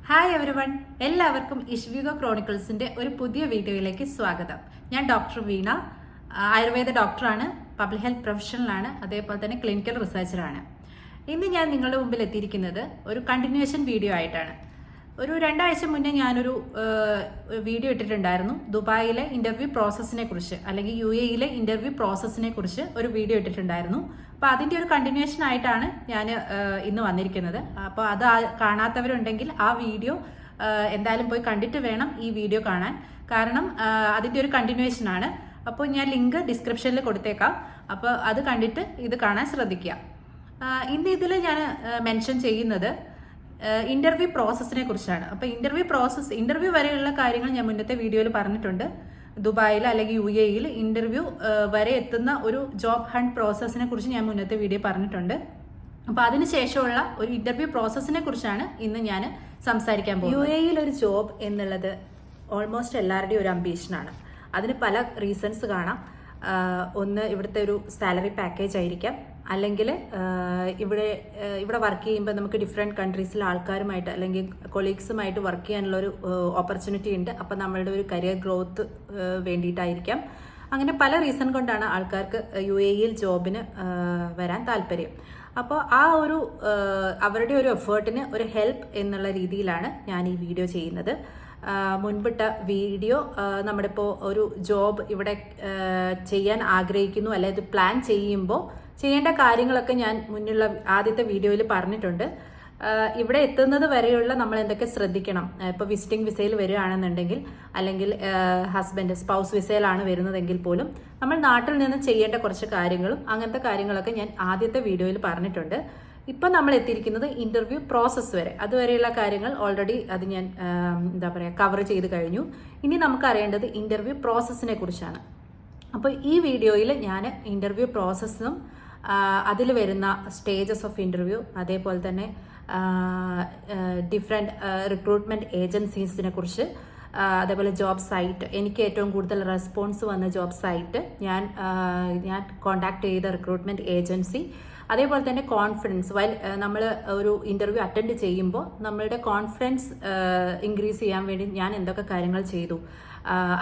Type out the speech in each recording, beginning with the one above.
Hi everyone, എല്ലാവർക്കും ഇഷ്വിക ക്രോണിക്കിൾസിന്റെ ഒരു പുതിയ വീഡിയോയിലേക്ക് സ്വാഗതം. ഞാൻ ഡോക്ടർ വീണ, ആയുർവേദ ഡോക്ടറാണ്, പബ്ലിക് ഹെൽത്ത് പ്രൊഫഷണലാണ്, അതേപോലെ തന്നെ ക്ലിനിക്കൽ റിസർച്ചറാണ്. ഇന്ന് ഞാൻ നിങ്ങളുടെ മുമ്പിൽ എത്തിയിരിക്കുന്നത് ഒരു കണ്ടിന്യൂവേഷൻ വീഡിയോ ആയിട്ടാണ്. ഒരു 2 ആഴ്ച മുന്നേ ഞാനൊരു വീഡിയോ ഇട്ടിട്ടുണ്ടായിരുന്നു. ദുബായിലെ ഇന്റർവ്യൂ പ്രോസസ്സിനെ കുറിച്ച് അല്ലെങ്കിൽ UAE ഇന്റർവ്യൂ പ്രോസസ്സിനെ കുറിച്ച് ഒരു വീഡിയോ ഇട്ടിട്ടുണ്ടായിരുന്നു. അപ്പോൾ അതിൻ്റെ ഒരു കണ്ടിന്യൂവേഷൻ ആയിട്ടാണ് ഞാൻ ഇന്ന് വന്നിരിക്കുന്നത്. അപ്പോൾ അത് കാണാത്തവരുണ്ടെങ്കിൽ ആ വീഡിയോ എന്തായാലും പോയി കണ്ടിട്ട് വേണം ഈ വീഡിയോ കാണാൻ. കാരണം അതിൻ്റെ ഒരു കണ്ടിന്യൂവേഷൻ ആണ്. അപ്പോൾ ഞാൻ ലിങ്ക് ഡിസ്ക്രിപ്ഷനിൽ കൊടുത്തേക്കാം. അപ്പോൾ അത് കണ്ടിട്ട് ഇത് കാണാൻ ശ്രദ്ധിക്കുക. ഇന്ന് ഇതിൽ ഞാൻ മെൻഷൻ ചെയ്യുന്നത് ഇന്റർവ്യൂ പ്രോസസ്സിനെ കുറിച്ചാണ്. അപ്പോൾ ഇന്റർവ്യൂ വരെയുള്ള കാര്യങ്ങൾ ഞാൻ മുന്നത്തെ വീഡിയോയിൽ പറഞ്ഞിട്ടുണ്ട്. ദുബായിൽ അല്ലെങ്കിൽ UAE ഇന്റർവ്യൂ വരെ എത്തുന്ന ഒരു ജോബ് ഹണ്ട് പ്രോസസ്സിനെ കുറിച്ച് ഞാൻ മുന്നത്തെ വീഡിയോ പറഞ്ഞിട്ടുണ്ട്. അപ്പോൾ അതിനുശേഷമുള്ള ഒരു ഇന്റർവ്യൂ പ്രോസസ്സിനെ കുറിച്ചാണ് ഇന്ന് ഞാൻ സംസാരിക്കാൻ പോകുന്നത്. UAE ഒരു ജോബ് എന്നുള്ളത് ഓൾമോസ്റ്റ് എല്ലാവരുടെയും ഒരു അംബീഷനാണ്. അതിന് പല റീസൺസ് കാണാം. ഒന്ന് ഇവിടുത്തെ ഒരു സാലറി പാക്കേജ് ആയിരിക്കാം, അല്ലെങ്കിൽ ഇവിടെ വർക്ക് ചെയ്യുമ്പോൾ നമുക്ക് ഡിഫറെൻറ്റ് കൺട്രീസിലെ ആൾക്കാരുമായിട്ട് അല്ലെങ്കിൽ കൊളീഗ്സുമായിട്ട് വർക്ക് ചെയ്യാനുള്ളൊരു ഓപ്പർച്യൂണിറ്റി ഉണ്ട്. അപ്പോൾ നമ്മളുടെ ഒരു കരിയർ ഗ്രോത്ത് വേണ്ടിയിട്ടായിരിക്കാം. അങ്ങനെ പല റീസൺ കൊണ്ടാണ് ആൾക്കാർക്ക് UAE ജോബിന് വരാൻ താല്പര്യം. അപ്പോൾ ആ ഒരു അവരുടെ ഒരു എഫേർട്ടിന് ഒരു ഹെൽപ്പ് എന്നുള്ള രീതിയിലാണ് ഞാൻ ഈ വീഡിയോ ചെയ്യുന്നത്. മുൻപിട്ട വീഡിയോ നമ്മുടെ ഇപ്പോൾ ഒരു ജോബ് ഇവിടെ ചെയ്യാൻ ആഗ്രഹിക്കുന്നു അല്ലെങ്കിൽ ഇത് പ്ലാൻ ചെയ്യുമ്പോൾ ചെയ്യേണ്ട കാര്യങ്ങളൊക്കെ ഞാൻ മുന്നുള്ള ആദ്യത്തെ വീഡിയോയിൽ പറഞ്ഞിട്ടുണ്ട്. ഇവിടെ എത്തുന്നത് വരെയുള്ള നമ്മൾ എന്തൊക്കെ ശ്രദ്ധിക്കണം. ഇപ്പോൾ വിസിറ്റിംഗ് വിസയിൽ വരികയാണെന്നുണ്ടെങ്കിൽ അല്ലെങ്കിൽ സ്പൗസ് വിസയിലാണ് വരുന്നതെങ്കിൽ പോലും നമ്മൾ നാട്ടിൽ നിന്ന് ചെയ്യേണ്ട കുറച്ച് കാര്യങ്ങളും അങ്ങനത്തെ കാര്യങ്ങളൊക്കെ ഞാൻ ആദ്യത്തെ വീഡിയോയിൽ പറഞ്ഞിട്ടുണ്ട്. ഇപ്പം നമ്മൾ എത്തിയിരിക്കുന്നത് ഇന്റർവ്യൂ പ്രോസസ്സ് വരെ. അതുവരെയുള്ള കാര്യങ്ങൾ ഓൾറെഡി അത് ഞാൻ കവർ ചെയ്ത് കഴിഞ്ഞു. ഇനി നമുക്ക് അറിയേണ്ടത് ഇന്റർവ്യൂ പ്രോസസ്സിനെ കുറിച്ചാണ്. അപ്പോൾ ഈ വീഡിയോയിൽ ഞാൻ ഇന്റർവ്യൂ പ്രോസസ്സും അതിൽ വരുന്ന സ്റ്റേജസ് ഓഫ് ഇന്റർവ്യൂ, അതേപോലെ തന്നെ ഡിഫറെൻറ്റ് റിക്രൂട്ട്മെൻറ്റ് ഏജൻസീസിനെ കുറിച്ച്, അതേപോലെ ജോബ് സൈറ്റ്, എനിക്ക് ഏറ്റവും കൂടുതൽ റെസ്പോൺസ് വന്ന ജോബ് സൈറ്റ്, ഞാൻ കോണ്ടാക്ട് ചെയ്ത റിക്രൂട്ട്മെൻറ്റ് ഏജൻസി, അതേപോലെ തന്നെ കോൺഫിഡൻസ് നമ്മൾ ഒരു ഇന്റർവ്യൂ അറ്റൻഡ് ചെയ്യുമ്പോൾ നമ്മളുടെ കോൺഫിഡൻസ് ഇൻക്രീസ് ചെയ്യാൻ വേണ്ടി ഞാൻ എന്തൊക്കെ കാര്യങ്ങൾ ചെയ്തു,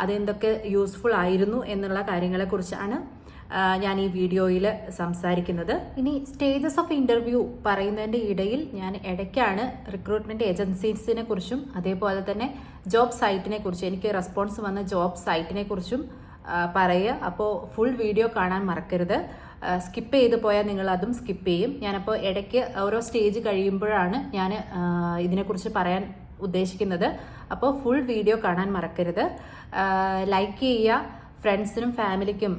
അതെന്തൊക്കെ യൂസ്ഫുൾ ആയിരുന്നു എന്നുള്ള കാര്യങ്ങളെക്കുറിച്ചാണ് ഞാൻ ഈ വീഡിയോയിൽ സംസാരിക്കുന്നത്. ഇനി സ്റ്റേജസ് ഓഫ് ഇന്റർവ്യൂ പറയുന്നതിൻ്റെ ഇടയിൽ ഞാൻ ഇടയ്ക്കാണ് റിക്രൂട്ട്മെന്റ് ഏജൻസീസിനെ കുറിച്ചും അതേപോലെ തന്നെ ജോബ് സൈറ്റിനെ കുറിച്ചും, എനിക്ക് റെസ്പോൺസ് വന്ന ജോബ് സൈറ്റിനെ കുറിച്ചും പറയുക. അപ്പോൾ ഫുൾ വീഡിയോ കാണാൻ മറക്കരുത്. സ്കിപ്പ് ചെയ്ത് പോയാൽ നിങ്ങൾ അതും സ്കിപ്പ് ചെയ്യും. ഞാനപ്പോൾ ഇടയ്ക്ക് ഓരോ സ്റ്റേജ് കഴിയുമ്പോഴാണ് ഞാൻ ഇതിനെക്കുറിച്ച് പറയാൻ ഉദ്ദേശിക്കുന്നത്. അപ്പോൾ ഫുൾ വീഡിയോ കാണാൻ മറക്കരുത്. ലൈക്ക് ചെയ്യുക, ഫ്രണ്ട്സിനും ഫാമിലിക്കും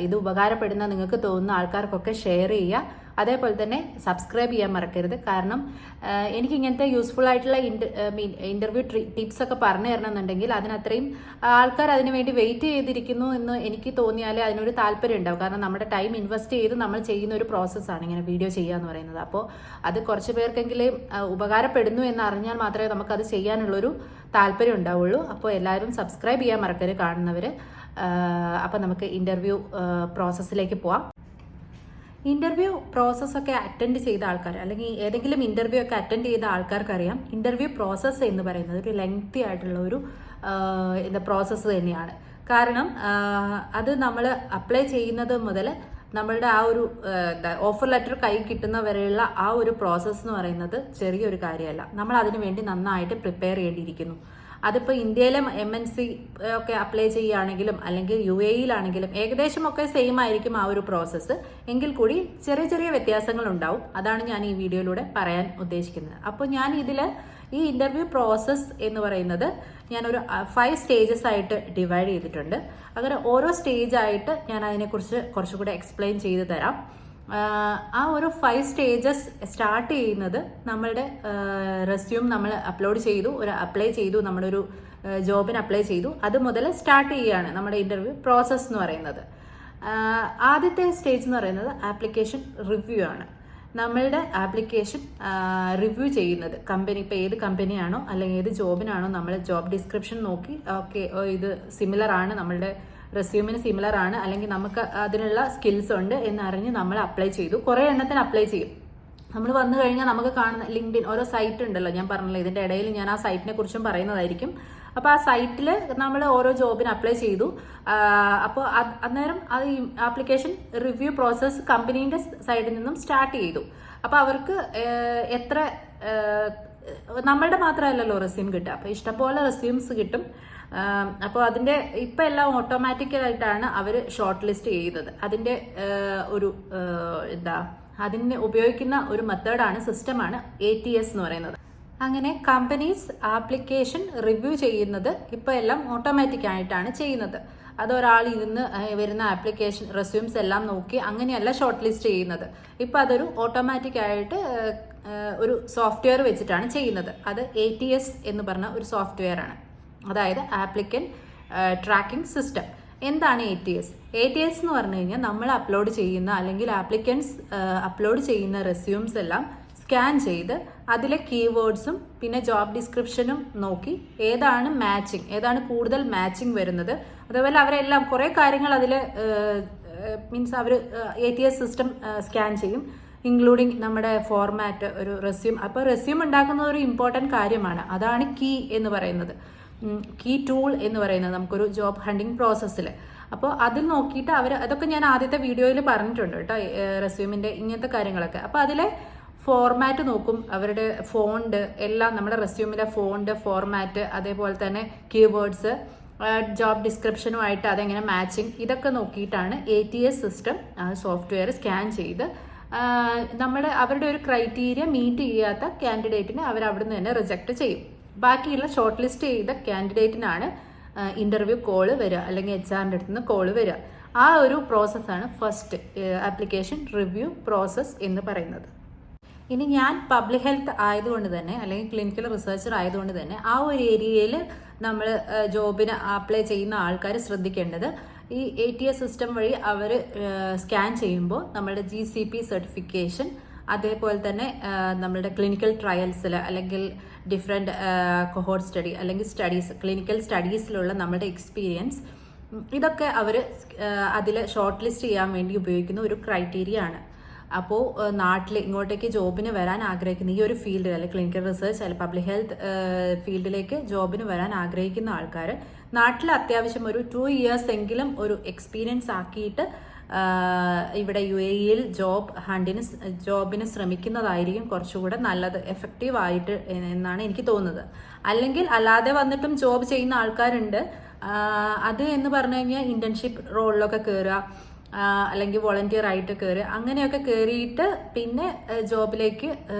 ഇത് ഉപകാരപ്പെടുന്ന നിങ്ങൾക്ക് തോന്നുന്ന ആൾക്കാർക്കൊക്കെ ഷെയർ ചെയ്യുക. അതേപോലെ തന്നെ സബ്സ്ക്രൈബ് ചെയ്യാൻ മറക്കരുത്. കാരണം എനിക്ക് ഇങ്ങനത്തെ യൂസ്ഫുൾ ആയിട്ടുള്ള ഇന്റർവ്യൂ ടിപ്സ് ഒക്കെ പറഞ്ഞു തരണമെന്നുണ്ടെങ്കിൽ അതിനത്രയും ആൾക്കാർ അതിനു വേണ്ടി വെയിറ്റ് ചെയ്തിരിക്കുന്നു എന്ന് എനിക്ക് തോന്നിയാലേ അതിനൊരു താല്പര്യം ഉണ്ടാവും. കാരണം നമ്മുടെ ടൈം ഇൻവെസ്റ്റ് ചെയ്ത് നമ്മൾ ചെയ്യുന്ന ഒരു പ്രോസസ്സാണ് ഇങ്ങനെ വീഡിയോ ചെയ്യുക എന്ന് പറയുന്നത്. അപ്പോൾ അത് കുറച്ച് പേർക്കെങ്കിലും ഉപകാരപ്പെടുന്നു എന്ന് അറിഞ്ഞാൽ മാത്രമേ നമുക്കത് ചെയ്യാനുള്ളൊരു താല്പര്യം ഉണ്ടാവുള്ളൂ. അപ്പോൾ എല്ലാവരും സബ്സ്ക്രൈബ് ചെയ്യാൻ മറക്കരുത് കാണുന്നവർ. അപ്പം നമുക്ക് ഇന്റർവ്യൂ പ്രോസസ്സിലേക്ക് പോവാം. ഇന്റർവ്യൂ പ്രോസസ്സൊക്കെ അറ്റൻഡ് ചെയ്ത ആൾക്കാർ അല്ലെങ്കിൽ ഏതെങ്കിലും ഇന്റർവ്യൂ ഒക്കെ അറ്റൻഡ് ചെയ്ത ആൾക്കാർക്കറിയാം ഇന്റർവ്യൂ പ്രോസസ്സ് എന്ന് പറയുന്നത് ഒരു ലെങ്തി ആയിട്ടുള്ള ഒരു പ്രോസസ്സ് തന്നെയാണ്. കാരണം അത് നമ്മൾ അപ്ലൈ ചെയ്യുന്നത് മുതൽ നമ്മളുടെ ആ ഒരു ഓഫർ ലെറ്റർ കൈ കിട്ടുന്ന വരെയുള്ള ആ ഒരു പ്രോസസ്സ് എന്ന് പറയുന്നത് ചെറിയൊരു കാര്യമല്ല. നമ്മൾ അതിനു വേണ്ടി നന്നായിട്ട് പ്രിപ്പയർ ചെയ്യേണ്ടിയിരിക്കുന്നു. അതിപ്പോൾ ഇന്ത്യയിലെ MNC ഒക്കെ അപ്ലൈ ചെയ്യുകയാണെങ്കിലും അല്ലെങ്കിൽ UAE ഏകദേശം ഒക്കെ സെയിം ആയിരിക്കും ആ ഒരു പ്രോസസ്സ്. എങ്കിൽ കൂടി ചെറിയ ചെറിയ വ്യത്യാസങ്ങൾ ഉണ്ടാവും. അതാണ് ഞാൻ ഈ വീഡിയോയിലൂടെ പറയാൻ ഉദ്ദേശിക്കുന്നത്. അപ്പോൾ ഞാൻ ഇതിൽ ഈ ഇന്റർവ്യൂ പ്രോസസ്സ് എന്ന് പറയുന്നത് ഞാനൊരു 5 സ്റ്റേജസ് ആയിട്ട് ഡിവൈഡ് ചെയ്തിട്ടുണ്ട്. അങ്ങനെ ഓരോ സ്റ്റേജ് ആയിട്ട് ഞാൻ അതിനെക്കുറിച്ച് കുറച്ചുകൂടെ എക്സ്പ്ലെയിൻ ചെയ്ത് തരാം. ആ ഒരു 5 സ്റ്റേജസ് സ്റ്റാർട്ട് ചെയ്യുന്നത് നമ്മളുടെ റെസ്യൂം നമ്മൾ അപ്ലൈ ചെയ്തു, നമ്മുടെ ഒരു ജോബിന് അപ്ലൈ ചെയ്തു, അത് മുതൽ സ്റ്റാർട്ട് ചെയ്യുകയാണ് നമ്മുടെ ഇന്റർവ്യൂ പ്രോസസ്സ് എന്ന് പറയുന്നത്. ആദ്യത്തെ സ്റ്റേജ് എന്ന് പറയുന്നത് ആപ്ലിക്കേഷൻ റിവ്യൂ ആണ്. നമ്മളുടെ ആപ്ലിക്കേഷൻ റിവ്യൂ ചെയ്യുന്നത് കമ്പനി, ഇപ്പോൾ ഏത് കമ്പനിയാണോ അല്ലെങ്കിൽ ഏത് ജോബിനാണോ നമ്മൾ ജോബ് ഡിസ്ക്രിപ്ഷൻ നോക്കി ഓക്കെ ഇത് സിമിലർ ആണ്, നമ്മളുടെ റെസ്യൂമിന് സിമിലർ ആണ് അല്ലെങ്കിൽ നമുക്ക് അതിനുള്ള സ്കിൽസ് ഉണ്ട് എന്നറിഞ്ഞ് നമ്മൾ അപ്ലൈ ചെയ്തു. കുറേ എണ്ണത്തിന് അപ്ലൈ ചെയ്യും. നമ്മൾ വന്നു കഴിഞ്ഞാൽ നമുക്ക് കാണുന്ന ലിങ്ക്ഡിൻ ഓരോ സൈറ്റ് ഉണ്ടല്ലോ, ഞാൻ പറഞ്ഞല്ലോ, ഇതിൻ്റെ ഇടയിൽ ഞാൻ ആ സൈറ്റിനെ കുറിച്ചും പറയുന്നതായിരിക്കും. അപ്പോൾ ആ സൈറ്റിൽ നമ്മൾ ഓരോ ജോബിന് അപ്ലൈ ചെയ്തു. അപ്പോൾ അന്നേരം അത് ഈ ആപ്ലിക്കേഷൻ റിവ്യൂ പ്രോസസ്സ് കമ്പനീൻ്റെ സൈഡിൽ നിന്നും സ്റ്റാർട്ട് ചെയ്തു. അപ്പോൾ അവർക്ക് എത്ര നമ്മളുടെ മാത്രമല്ലല്ലോ റെസ്യൂം കിട്ടുക, അപ്പോൾ ഇഷ്ടംപോലെ റെസ്യൂംസ് കിട്ടും. അപ്പോൾ അതിൻ്റെ ഇപ്പം എല്ലാം ഓട്ടോമാറ്റിക്കലായിട്ടാണ് അവർ ഷോർട്ട് ലിസ്റ്റ് ചെയ്യുന്നത്. അതിൻ്റെ ഒരു അതിന് ഉപയോഗിക്കുന്ന ഒരു മെത്തേഡാണ്, സിസ്റ്റമാണ് ATS എന്ന് പറയുന്നത്. അങ്ങനെ കമ്പനീസ് ആപ്ലിക്കേഷൻ റിവ്യൂ ചെയ്യുന്നത് ഇപ്പോൾ എല്ലാം ഓട്ടോമാറ്റിക് ആയിട്ടാണ് ചെയ്യുന്നത്. അതൊരാൾ ഇരുന്ന് വരുന്ന ആപ്ലിക്കേഷൻ റെസ്യൂംസ് എല്ലാം നോക്കി അങ്ങനെയല്ല ഷോർട്ട് ലിസ്റ്റ് ചെയ്യുന്നത്. ഇപ്പോൾ അതൊരു ഓട്ടോമാറ്റിക് ആയിട്ട് ഒരു സോഫ്റ്റ്വെയർ വെച്ചിട്ടാണ് ചെയ്യുന്നത്. അത് ATS എന്ന് പറഞ്ഞ ഒരു സോഫ്റ്റ്വെയർ ആണ്, അതായത് ആപ്ലിക്കൻ്റ് ട്രാക്കിംഗ് സിസ്റ്റം. എന്താണ് ATS? ATS എന്ന് പറഞ്ഞു കഴിഞ്ഞാൽ നമ്മൾ അപ്ലോഡ് ചെയ്യുന്ന അല്ലെങ്കിൽ ആപ്ലിക്കൻസ് അപ്ലോഡ് ചെയ്യുന്ന റെസ്യൂംസ് എല്ലാം സ്കാൻ ചെയ്ത് അതിലെ കീവേഡ്സും പിന്നെ ജോബ് ഡിസ്ക്രിപ്ഷനും നോക്കി ഏതാണ് മാച്ചിങ്, ഏതാണ് കൂടുതൽ മാച്ചിങ് വരുന്നത്. അതേപോലെ അവരെല്ലാം കുറേ കാര്യങ്ങൾ അതിൽ മീൻസ് അവർ ATS സിസ്റ്റം സ്കാൻ ചെയ്യും, ഇൻക്ലൂഡിങ് നമ്മുടെ ഫോർമാറ്റ്, ഒരു റെസ്യൂം. അപ്പോൾ റെസ്യൂം ഉണ്ടാക്കുന്നത് ഒരു ഇമ്പോർട്ടൻറ്റ് കാര്യമാണ്. അതാണ് കീ എന്ന് പറയുന്നത്, കീ ടൂൾ എന്ന് പറയുന്നത് നമുക്കൊരു ജോബ് ഹണ്ടിങ് പ്രോസസ്സിൽ. അപ്പോൾ അതിൽ നോക്കിയിട്ട് അവർ, അതൊക്കെ ഞാൻ ആദ്യത്തെ വീഡിയോയിൽ പറഞ്ഞിട്ടുണ്ട് കേട്ടോ, റെസ്യൂമിൻ്റെ ഇങ്ങനത്തെ കാര്യങ്ങളൊക്കെ. അപ്പോൾ അതിലെ ഫോർമാറ്റ് നോക്കും, അവരുടെ ഫോണ്ട് എല്ലാം, നമ്മുടെ റെസ്യൂമിലെ ഫോണ്ട്, ഫോർമാറ്റ്, അതേപോലെ തന്നെ കീവേഡ്സ്, ജോബ് ഡിസ്ക്രിപ്ഷനുമായിട്ട് അതെങ്ങനെ മാച്ചിങ്, ഇതൊക്കെ നോക്കിയിട്ടാണ് ATS സിസ്റ്റം സോഫ്റ്റ്വെയർ സ്കാൻ ചെയ്ത് അവരുടെ ഒരു ക്രൈറ്റീരിയ മീറ്റ് ചെയ്യാത്ത കാൻഡിഡേറ്റിനെ അവർ അവിടുന്ന് തന്നെ റിജക്റ്റ് ചെയ്യും. ബാക്കിയുള്ള ഷോർട്ട് ലിസ്റ്റ് ചെയ്ത കാൻഡിഡേറ്റിനാണ് ഇൻ്റർവ്യൂ കോള് വരിക, അല്ലെങ്കിൽ HR-ൻ്റെ അടുത്ത് നിന്ന് കോള് വരിക. ആ ഒരു പ്രോസസ്സാണ് ഫസ്റ്റ് ആപ്ലിക്കേഷൻ റിവ്യൂ പ്രോസസ്സ് എന്ന് പറയുന്നത്. ഇനി ഞാൻ പബ്ലിക് ഹെൽത്ത് ആയതുകൊണ്ട് തന്നെ, അല്ലെങ്കിൽ ക്ലിനിക്കൽ റിസർച്ചർ ആയതുകൊണ്ട് തന്നെ, ആ ഒരു ഏരിയയിൽ നമ്മൾ ജോബിന് അപ്ലൈ ചെയ്യുന്ന ആൾക്കാർ ശ്രദ്ധിക്കേണ്ടത്, ഈ ATS സിസ്റ്റം വഴി അവർ സ്കാൻ ചെയ്യുമ്പോൾ നമ്മളുടെ GCP സർട്ടിഫിക്കേഷൻ, അതേപോലെ തന്നെ നമ്മളുടെ ക്ലിനിക്കൽ ട്രയൽസിൽ അല്ലെങ്കിൽ ഡിഫറെൻറ്റ് കൊഹോർട്ട് സ്റ്റഡി അല്ലെങ്കിൽ സ്റ്റഡീസ്, ക്ലിനിക്കൽ സ്റ്റഡീസിലുള്ള നമ്മുടെ എക്സ്പീരിയൻസ്, ഇതൊക്കെ അവർ അതിൽ ഷോർട്ട് ലിസ്റ്റ് ചെയ്യാൻ വേണ്ടി ഉപയോഗിക്കുന്ന ഒരു ക്രൈറ്റീരിയ ആണ്. അപ്പോൾ നാട്ടിൽ ഇങ്ങോട്ടേക്ക് ജോബിന് വരാൻ ആഗ്രഹിക്കുന്ന ഈ ഒരു ഫീൽഡിൽ, അല്ലെങ്കിൽ ക്ലിനിക്കൽ റിസർച്ച് അല്ലെങ്കിൽ പബ്ലിക് ഹെൽത്ത് ഫീൽഡിലേക്ക് ജോബിന് വരാൻ ആഗ്രഹിക്കുന്ന ആൾക്കാർ നാട്ടിൽ അത്യാവശ്യം ഒരു 2 years എങ്കിലും ഒരു എക്സ്പീരിയൻസ് ആക്കിയിട്ട് ഇവിടെ UAE-യിൽ ജോബിന് ശ്രമിക്കുന്നതായിരിക്കും കുറച്ചുകൂടെ നല്ലത്, എഫക്റ്റീവായിട്ട് എന്നാണ് എനിക്ക് തോന്നുന്നത്. അല്ലെങ്കിൽ അല്ലാതെ വന്നിട്ടും ജോബ് ചെയ്യുന്ന ആൾക്കാരുണ്ട്. അത് എന്ന് പറഞ്ഞു കഴിഞ്ഞാൽ ഇന്റേൺഷിപ്പ് റോളിലൊക്കെ കയറുക, അല്ലെങ്കിൽ വോളണ്ടിയർ ആയിട്ട് കയറുക, അങ്ങനെയൊക്കെ കയറിയിട്ട് പിന്നെ ജോബിലേക്ക്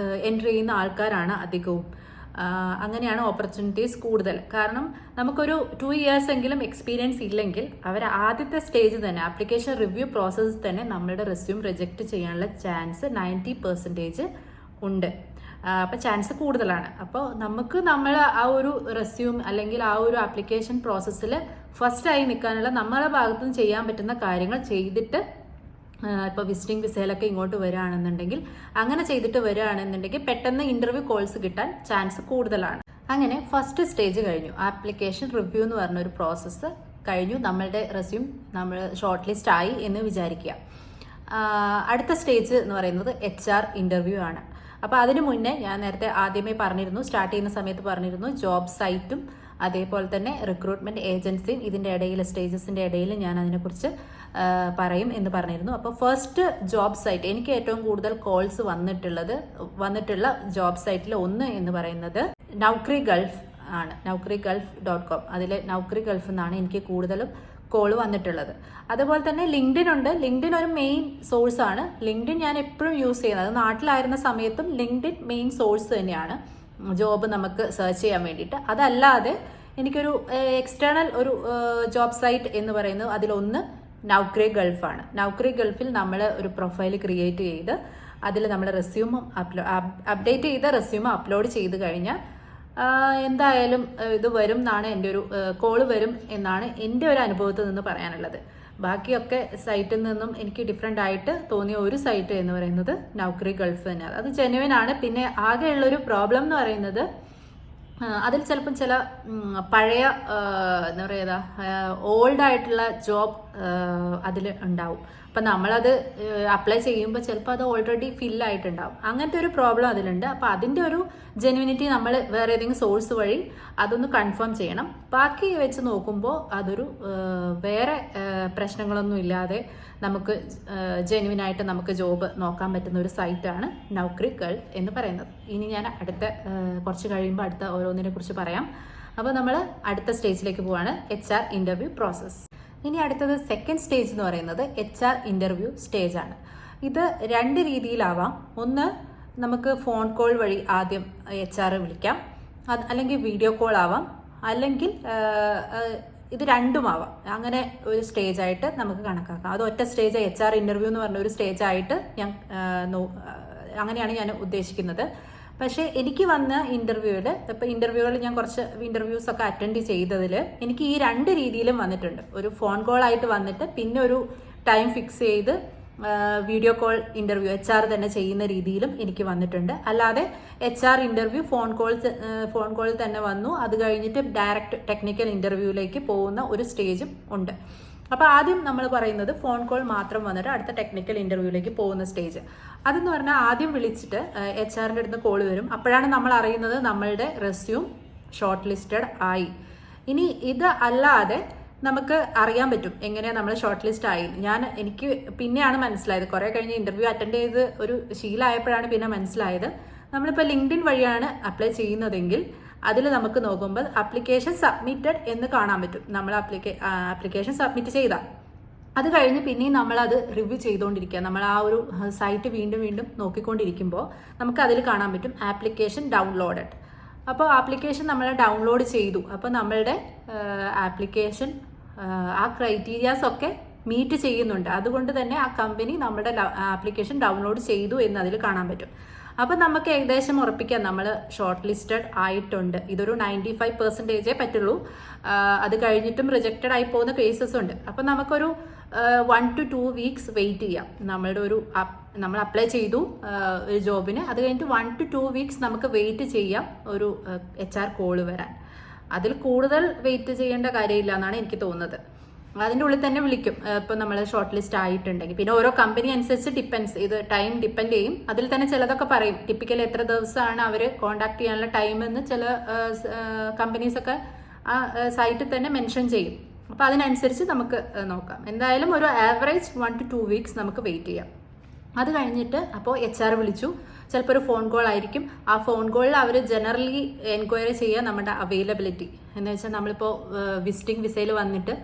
എൻട്രി ചെയ്യുന്ന ആൾക്കാരാണ് അധികവും. അങ്ങനെയാണ് ഓപ്പർച്യൂണിറ്റീസ് കൂടുതൽ. കാരണം നമുക്കൊരു 2 years എങ്കിലും എക്സ്പീരിയൻസ് ഇല്ലെങ്കിൽ അവർ ആദ്യത്തെ സ്റ്റേജ് തന്നെ, ആപ്ലിക്കേഷൻ റിവ്യൂ പ്രോസസ്സ് തന്നെ നമ്മളുടെ റെസ്യൂം റിജക്റ്റ് ചെയ്യാനുള്ള ചാൻസ് 90% ഉണ്ട്. അപ്പോൾ ചാൻസ് കൂടുതലാണ്. അപ്പോൾ നമ്മൾ ആ ഒരു റെസ്യൂം അല്ലെങ്കിൽ ആ ഒരു ആപ്ലിക്കേഷൻ പ്രോസസ്സിൽ ഫസ്റ്റായി നിൽക്കാനുള്ള നമ്മളെ ഭാഗത്തുനിന്ന് ചെയ്യാൻ പറ്റുന്ന കാര്യങ്ങൾ ചെയ്തിട്ട്, ഇപ്പോൾ വിസിറ്റിംഗ് വിസയിലൊക്കെ ഇങ്ങോട്ട് വരികയാണെന്നുണ്ടെങ്കിൽ, അങ്ങനെ ചെയ്തിട്ട് വരികയാണെന്നുണ്ടെങ്കിൽ പെട്ടെന്ന് ഇൻ്റർവ്യൂ കോൾസ് കിട്ടാൻ ചാൻസ് കൂടുതലാണ്. അങ്ങനെ ഫസ്റ്റ് സ്റ്റേജ് കഴിഞ്ഞു, ആപ്ലിക്കേഷൻ റിവ്യൂ എന്ന് പറഞ്ഞൊരു പ്രോസസ്സ് കഴിഞ്ഞു, നമ്മളുടെ റെസ്യൂം നമ്മൾ ഷോർട്ട് ലിസ്റ്റ് ആയി എന്ന് വിചാരിക്കുക. അടുത്ത സ്റ്റേജ് എന്ന് പറയുന്നത് HR ഇൻ്റർവ്യൂ ആണ്. അപ്പോൾ അതിനു മുന്നേ ഞാൻ നേരത്തെ ആദ്യമേ പറഞ്ഞിരുന്നു, സ്റ്റാർട്ട് ചെയ്യുന്ന സമയത്ത് പറഞ്ഞിരുന്നു, ജോബ് സൈറ്റും അതേപോലെ തന്നെ റിക്രൂട്ട്മെൻറ്റ് ഏജൻസിയും ഇതിൻ്റെ ഇടയിൽ, സ്റ്റേജസിൻ്റെ ഇടയിൽ ഞാൻ അതിനെക്കുറിച്ച് പറയും എന്ന് പറഞ്ഞിരുന്നു. അപ്പോൾ ഫസ്റ്റ് ജോബ് സൈറ്റ്, എനിക്ക് ഏറ്റവും കൂടുതൽ കോൾസ് വന്നിട്ടുള്ള ജോബ് സൈറ്റിൽ ഒന്ന് എന്ന് പറയുന്നത് നൗക്രി ഗൾഫ് ആണ്, naukri.gulf.com. അതിൽ നൗക്രി ഗൾഫ് എന്നാണ് എനിക്ക് കൂടുതലും കോൾ വന്നിട്ടുള്ളത്. അതുപോലെ തന്നെ ലിങ്ക്ഡിൻ ഉണ്ട്. ലിങ്ക്ഡിൻ ഒരു മെയിൻ സോഴ്സ് ആണ്. ലിങ്ക്ഡിൻ ഞാൻ എപ്പോഴും യൂസ് ചെയ്യുന്നത്, നാട്ടിലായിരുന്ന സമയത്തും ലിങ്ക്ഡിൻ മെയിൻ സോഴ്സ് തന്നെയാണ് ജോബ് നമുക്ക് സെർച്ച് ചെയ്യാൻ വേണ്ടിയിട്ട്. അതല്ലാതെ എനിക്കൊരു എക്സ്റ്റേണൽ ഒരു ജോബ് സൈറ്റ് എന്ന് പറയുന്നത് അതിലൊന്ന് നൗക്രി ഗൾഫാണ്. നൗക്രി ഗൾഫിൽ നമ്മൾ ഒരു പ്രൊഫൈൽ ക്രിയേറ്റ് ചെയ്ത് അതിൽ നമ്മൾ റെസ്യൂമും അപ്ഡേറ്റ് ചെയ്ത റെസ്യൂം അപ്ലോഡ് ചെയ്ത് കഴിഞ്ഞാൽ എന്തായാലും ഇത് വരും എന്നാണ് എൻ്റെ ഒരു കോള് വരും എന്നാണ് എൻ്റെ ഒരു അനുഭവത്തിൽ നിന്ന് പറയാനുള്ളത്. ബാക്കിയൊക്കെ സൈറ്റിൽ നിന്നും എനിക്ക് ഡിഫറെൻ്റ് ആയിട്ട് തോന്നിയ ഒരു സൈറ്റ് എന്ന് പറയുന്നത് നൗക്രി ഗൾഫ് തന്നെയാണ്. അത് ജെന്യുവൻ ആണ്. പിന്നെ ആകെയുള്ളൊരു പ്രോബ്ലം എന്ന് പറയുന്നത് അതിൽ ചിലപ്പം ചില പഴയ എന്താ പറയുക ഓൾഡ് ആയിട്ടുള്ള ജോബ് അതിൽ ഉണ്ടാവും. അപ്പം നമ്മളത് അപ്ലൈ ചെയ്യുമ്പോൾ ചിലപ്പോൾ അത് ഓൾറെഡി ഫില്ലായിട്ടുണ്ടാവും. അങ്ങനത്തെ ഒരു പ്രോബ്ലം അതിലുണ്ട്. അപ്പോൾ അതിൻ്റെ ഒരു ജെന്യൂനിറ്റി നമ്മൾ വേറെ ഏതെങ്കിലും സോഴ്സ് വഴി അതൊന്ന് കൺഫേം ചെയ്യണം. ബാക്കി വെച്ച് നോക്കുമ്പോൾ അതൊരു വേറെ പ്രശ്നങ്ങളൊന്നും ഇല്ലാതെ നമുക്ക് ജെന്യൂനായിട്ട് നമുക്ക് ജോബ് നോക്കാൻ പറ്റുന്ന ഒരു സൈറ്റാണ് നൗക്കറി ഗൾഫ് എന്ന് പറയുന്നത്. ഇനി ഞാൻ അടുത്ത കുറച്ച് കഴിയുമ്പോൾ അടുത്ത ഓരോന്നിനെ കുറിച്ച് പറയാം. അപ്പോൾ നമ്മൾ അടുത്ത സ്റ്റേജിലേക്ക് പോവാണ്, HR ഇൻ്റർവ്യൂ പ്രോസസ്സ്. ഇനി അടുത്തത് സെക്കൻഡ് സ്റ്റേജ് എന്ന് പറയുന്നത് HR ഇൻ്റർവ്യൂ സ്റ്റേജാണ്. ഇത് 2 രീതിയിലാവാം. ഒന്ന്, നമുക്ക് ഫോൺ കോൾ വഴി ആദ്യം HR വിളിക്കാം, അല്ലെങ്കിൽ വീഡിയോ കോൾ ആവാം, അല്ലെങ്കിൽ ഇത് രണ്ടുമാവാം. അങ്ങനെ ഒരു സ്റ്റേജായിട്ട് നമുക്ക് കണക്കാക്കാം. അത് ഒറ്റ സ്റ്റേജ് HR ഇൻ്റർവ്യൂ എന്ന് പറഞ്ഞ ഒരു സ്റ്റേജായിട്ട് അങ്ങനെയാണ് ഞാൻ ഉദ്ദേശിക്കുന്നത്. പക്ഷേ എനിക്ക് വന്ന ഇൻ്റർവ്യൂകളിൽ ഞാൻ കുറച്ച് ഇൻ്റർവ്യൂസൊക്കെ അറ്റൻഡ് ചെയ്തതിൽ എനിക്ക് ഈ 2 രീതിയിലും വന്നിട്ടുണ്ട്. ഒരു ഫോൺ കോൾ ആയിട്ട് വന്നിട്ട് പിന്നെ ഒരു ടൈം ഫിക്സ് ചെയ്ത് വീഡിയോ കോൾ ഇൻ്റർവ്യൂ HR തന്നെ ചെയ്യുന്ന രീതിയിലും എനിക്ക് വന്നിട്ടുണ്ട്. അല്ലാതെ HR ഇൻ്റർവ്യൂ ഫോൺ കോളിൽ തന്നെ വന്നു, അത് കഴിഞ്ഞിട്ട് ഡയറക്റ്റ് ടെക്നിക്കൽ ഇൻ്റർവ്യൂവിലേക്ക് പോകുന്ന ഒരു സ്റ്റേജും ഉണ്ട്. അപ്പോൾ ആദ്യം നമ്മൾ പറയുന്നത് ഫോൺ കോൾ മാത്രം വന്നിട്ട് അടുത്ത ടെക്നിക്കൽ ഇൻ്റർവ്യൂവിലേക്ക് പോകുന്ന സ്റ്റേജ്. അതെന്ന് പറഞ്ഞാൽ ആദ്യം വിളിച്ചിട്ട് HR-ൻ്റെ അടുത്ത് കോൾ വരും. അപ്പോഴാണ് നമ്മൾ അറിയുന്നത് നമ്മളുടെ റെസ്യൂം ഷോർട്ട് ലിസ്റ്റഡ് ആയി. ഇനി ഇത് അല്ലാതെ നമുക്ക് അറിയാൻ പറ്റും എങ്ങനെയാണ് നമ്മൾ ഷോർട്ട് ലിസ്റ്റ് ആയി. എനിക്ക് പിന്നെയാണ് മനസ്സിലായത്, കുറേ കഴിഞ്ഞ് ഇൻ്റർവ്യൂ അറ്റൻഡ് ചെയ്ത് ഒരു ശീലമായപ്പോഴാണ് പിന്നെ മനസ്സിലായത്. നമ്മളിപ്പോൾ ലിങ്ക്ഡിൻ വഴിയാണ് അപ്ലൈ ചെയ്യുന്നതെങ്കിൽ അതിൽ നമുക്ക് നോക്കുമ്പോൾ ആപ്ലിക്കേഷൻ സബ്മിറ്റഡ് എന്ന് കാണാൻ പറ്റും. നമ്മൾ ആപ്ലിക്കേഷൻ സബ്മിറ്റ് ചെയ്താൽ അത് കഴിഞ്ഞ് പിന്നെയും നമ്മളത് റിവ്യൂ ചെയ്തുകൊണ്ടിരിക്കുക. നമ്മൾ ആ ഒരു സൈറ്റ് വീണ്ടും വീണ്ടും നോക്കിക്കൊണ്ടിരിക്കുമ്പോൾ നമുക്ക് അതിൽ കാണാൻ പറ്റും ആപ്ലിക്കേഷൻ ഡൗൺലോഡഡ്. അപ്പോൾ ആപ്ലിക്കേഷൻ നമ്മൾ ഡൗൺലോഡ് ചെയ്തു. അപ്പോൾ നമ്മളുടെ ആപ്ലിക്കേഷൻ ആ ക്രൈറ്റീരിയാസ് ഒക്കെ മീറ്റ് ചെയ്യുന്നുണ്ട്. അതുകൊണ്ട് തന്നെ ആ കമ്പനി നമ്മുടെ ആപ്ലിക്കേഷൻ ഡൗൺലോഡ് ചെയ്തു എന്ന് അതിൽ കാണാൻ പറ്റും. അപ്പം നമുക്ക് ഏകദേശം ഉറപ്പിക്കാം നമ്മൾ ഷോർട്ട് ലിസ്റ്റഡ് ആയിട്ടുണ്ട്. ഇതൊരു 95% പറ്റുള്ളൂ. അത് കഴിഞ്ഞിട്ടും റിജക്റ്റഡ് ആയി പോകുന്ന കേസസ് ഉണ്ട്. അപ്പം നമുക്കൊരു 1 to 2 weeks വെയിറ്റ് ചെയ്യാം. നമ്മൾ അപ്ലൈ ചെയ്തു ഒരു ജോബിന്, അത് കഴിഞ്ഞിട്ട് 1 to 2 weeks നമുക്ക് വെയിറ്റ് ചെയ്യാം ഒരു HR കോള് വരാൻ. അതിൽ കൂടുതൽ വെയിറ്റ് ചെയ്യേണ്ട കാര്യമില്ല എന്നാണ് എനിക്ക് തോന്നുന്നത്. അതിൻ്റെ ഉള്ളിൽ തന്നെ വിളിക്കും ഇപ്പം നമ്മൾ ഷോർട്ട് ലിസ്റ്റ് ആയിട്ടുണ്ടെങ്കിൽ. പിന്നെ ഓരോ കമ്പനി അനുസരിച്ച് ഇത് ടൈം ഡിപ്പെൻഡ് ചെയ്യും. അതിൽ തന്നെ ചിലതൊക്കെ പറയും ടിപ്പിക്കലി എത്ര ദിവസമാണ് അവർ കോൺടാക്ട് ചെയ്യാനുള്ള ടൈം എന്ന് ചില കമ്പനീസൊക്കെ ആ സൈറ്റിൽ തന്നെ മെൻഷൻ ചെയ്യും. അപ്പോൾ അതിനനുസരിച്ച് നമുക്ക് നോക്കാം. എന്തായാലും ഒരു ആവറേജ് 1 to 2 weeks നമുക്ക് വെയിറ്റ് ചെയ്യാം. അത് കഴിഞ്ഞിട്ട് അപ്പോൾ HR വിളിച്ചു, ചിലപ്പോൾ ഒരു ഫോൺ കോൾ ആയിരിക്കും. ആ ഫോൺ കോളിൽ അവർ ജനറലി എൻക്വയറി ചെയ്യുക നമ്മുടെ അവൈലബിലിറ്റി എന്ന് വെച്ചാൽ നമ്മളിപ്പോൾ വിസിറ്റിംഗ് വിസയിൽ വന്നിട്ട്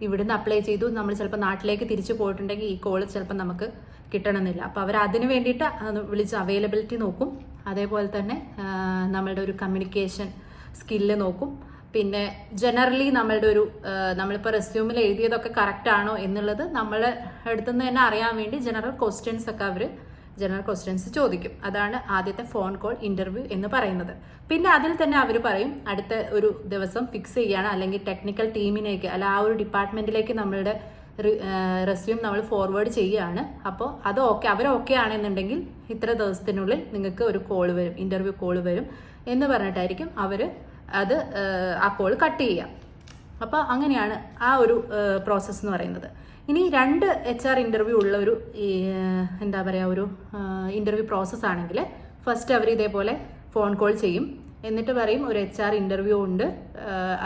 ഇവിടുന്ന് അപ്ലൈ ചെയ്തു, നമ്മൾ ചിലപ്പോൾ നാട്ടിലേക്ക് തിരിച്ചു പോയിട്ടുണ്ടെങ്കിൽ ഈ കോൾ ചിലപ്പോൾ നമുക്ക് കിട്ടണമെന്നില്ല. അപ്പോൾ അവർ അതിന് വേണ്ടിയിട്ട് വിളിച്ച് അവൈലബിലിറ്റി നോക്കും. അതേപോലെ തന്നെ നമ്മളുടെ ഒരു കമ്മ്യൂണിക്കേഷൻ സ്കില്ല് നോക്കും. പിന്നെ ജനറലി നമ്മളിപ്പോൾ റെസ്യൂമിൽ എഴുതിയതൊക്കെ കറക്റ്റ് ആണോ എന്നുള്ളത് നമ്മളെ അടുത്തുനിന്ന് തന്നെ അറിയാൻ വേണ്ടി ജനറൽ ക്വസ്റ്റ്യൻസ് ചോദിക്കും. അതാണ് ആദ്യത്തെ ഫോൺ കോൾ ഇൻ്റർവ്യൂ എന്ന് പറയുന്നത്. പിന്നെ അതിൽ തന്നെ അവർ പറയും അടുത്ത ഒരു ദിവസം ഫിക്സ് ചെയ്യാണ്, അല്ലെങ്കിൽ ടെക്നിക്കൽ ടീമിലേക്ക് അല്ല ആ ഒരു ഡിപ്പാർട്ട്മെൻറ്റിലേക്ക് നമ്മളുടെ റെസ്യൂം നമ്മൾ ഫോർവേഡ് ചെയ്യുകയാണ്. അപ്പോൾ അത് അവർ ഓക്കെ ആണെന്നുണ്ടെങ്കിൽ ഇത്ര ദിവസത്തിനുള്ളിൽ നിങ്ങൾക്ക് ഒരു കോള് വരും, ഇൻ്റർവ്യൂ കോള് വരും എന്ന് പറഞ്ഞിട്ടായിരിക്കും അവർ ആ കോൾ കട്ട് ചെയ്യുക. അപ്പോൾ അങ്ങനെയാണ് ആ ഒരു പ്രോസസ്സ് എന്ന് പറയുന്നത്. ഇനി 2 HR ഇൻ്റർവ്യൂ ഉള്ള ഒരു ഒരു ഇൻ്റർവ്യൂ പ്രോസസ്സ് ആണെങ്കിൽ ഫസ്റ്റ് അവർ ഇതേപോലെ ഫോൺ കോൾ ചെയ്യും. എന്നിട്ട് പറയും ഒരു HR ഇൻ്റർവ്യൂ ഉണ്ട്,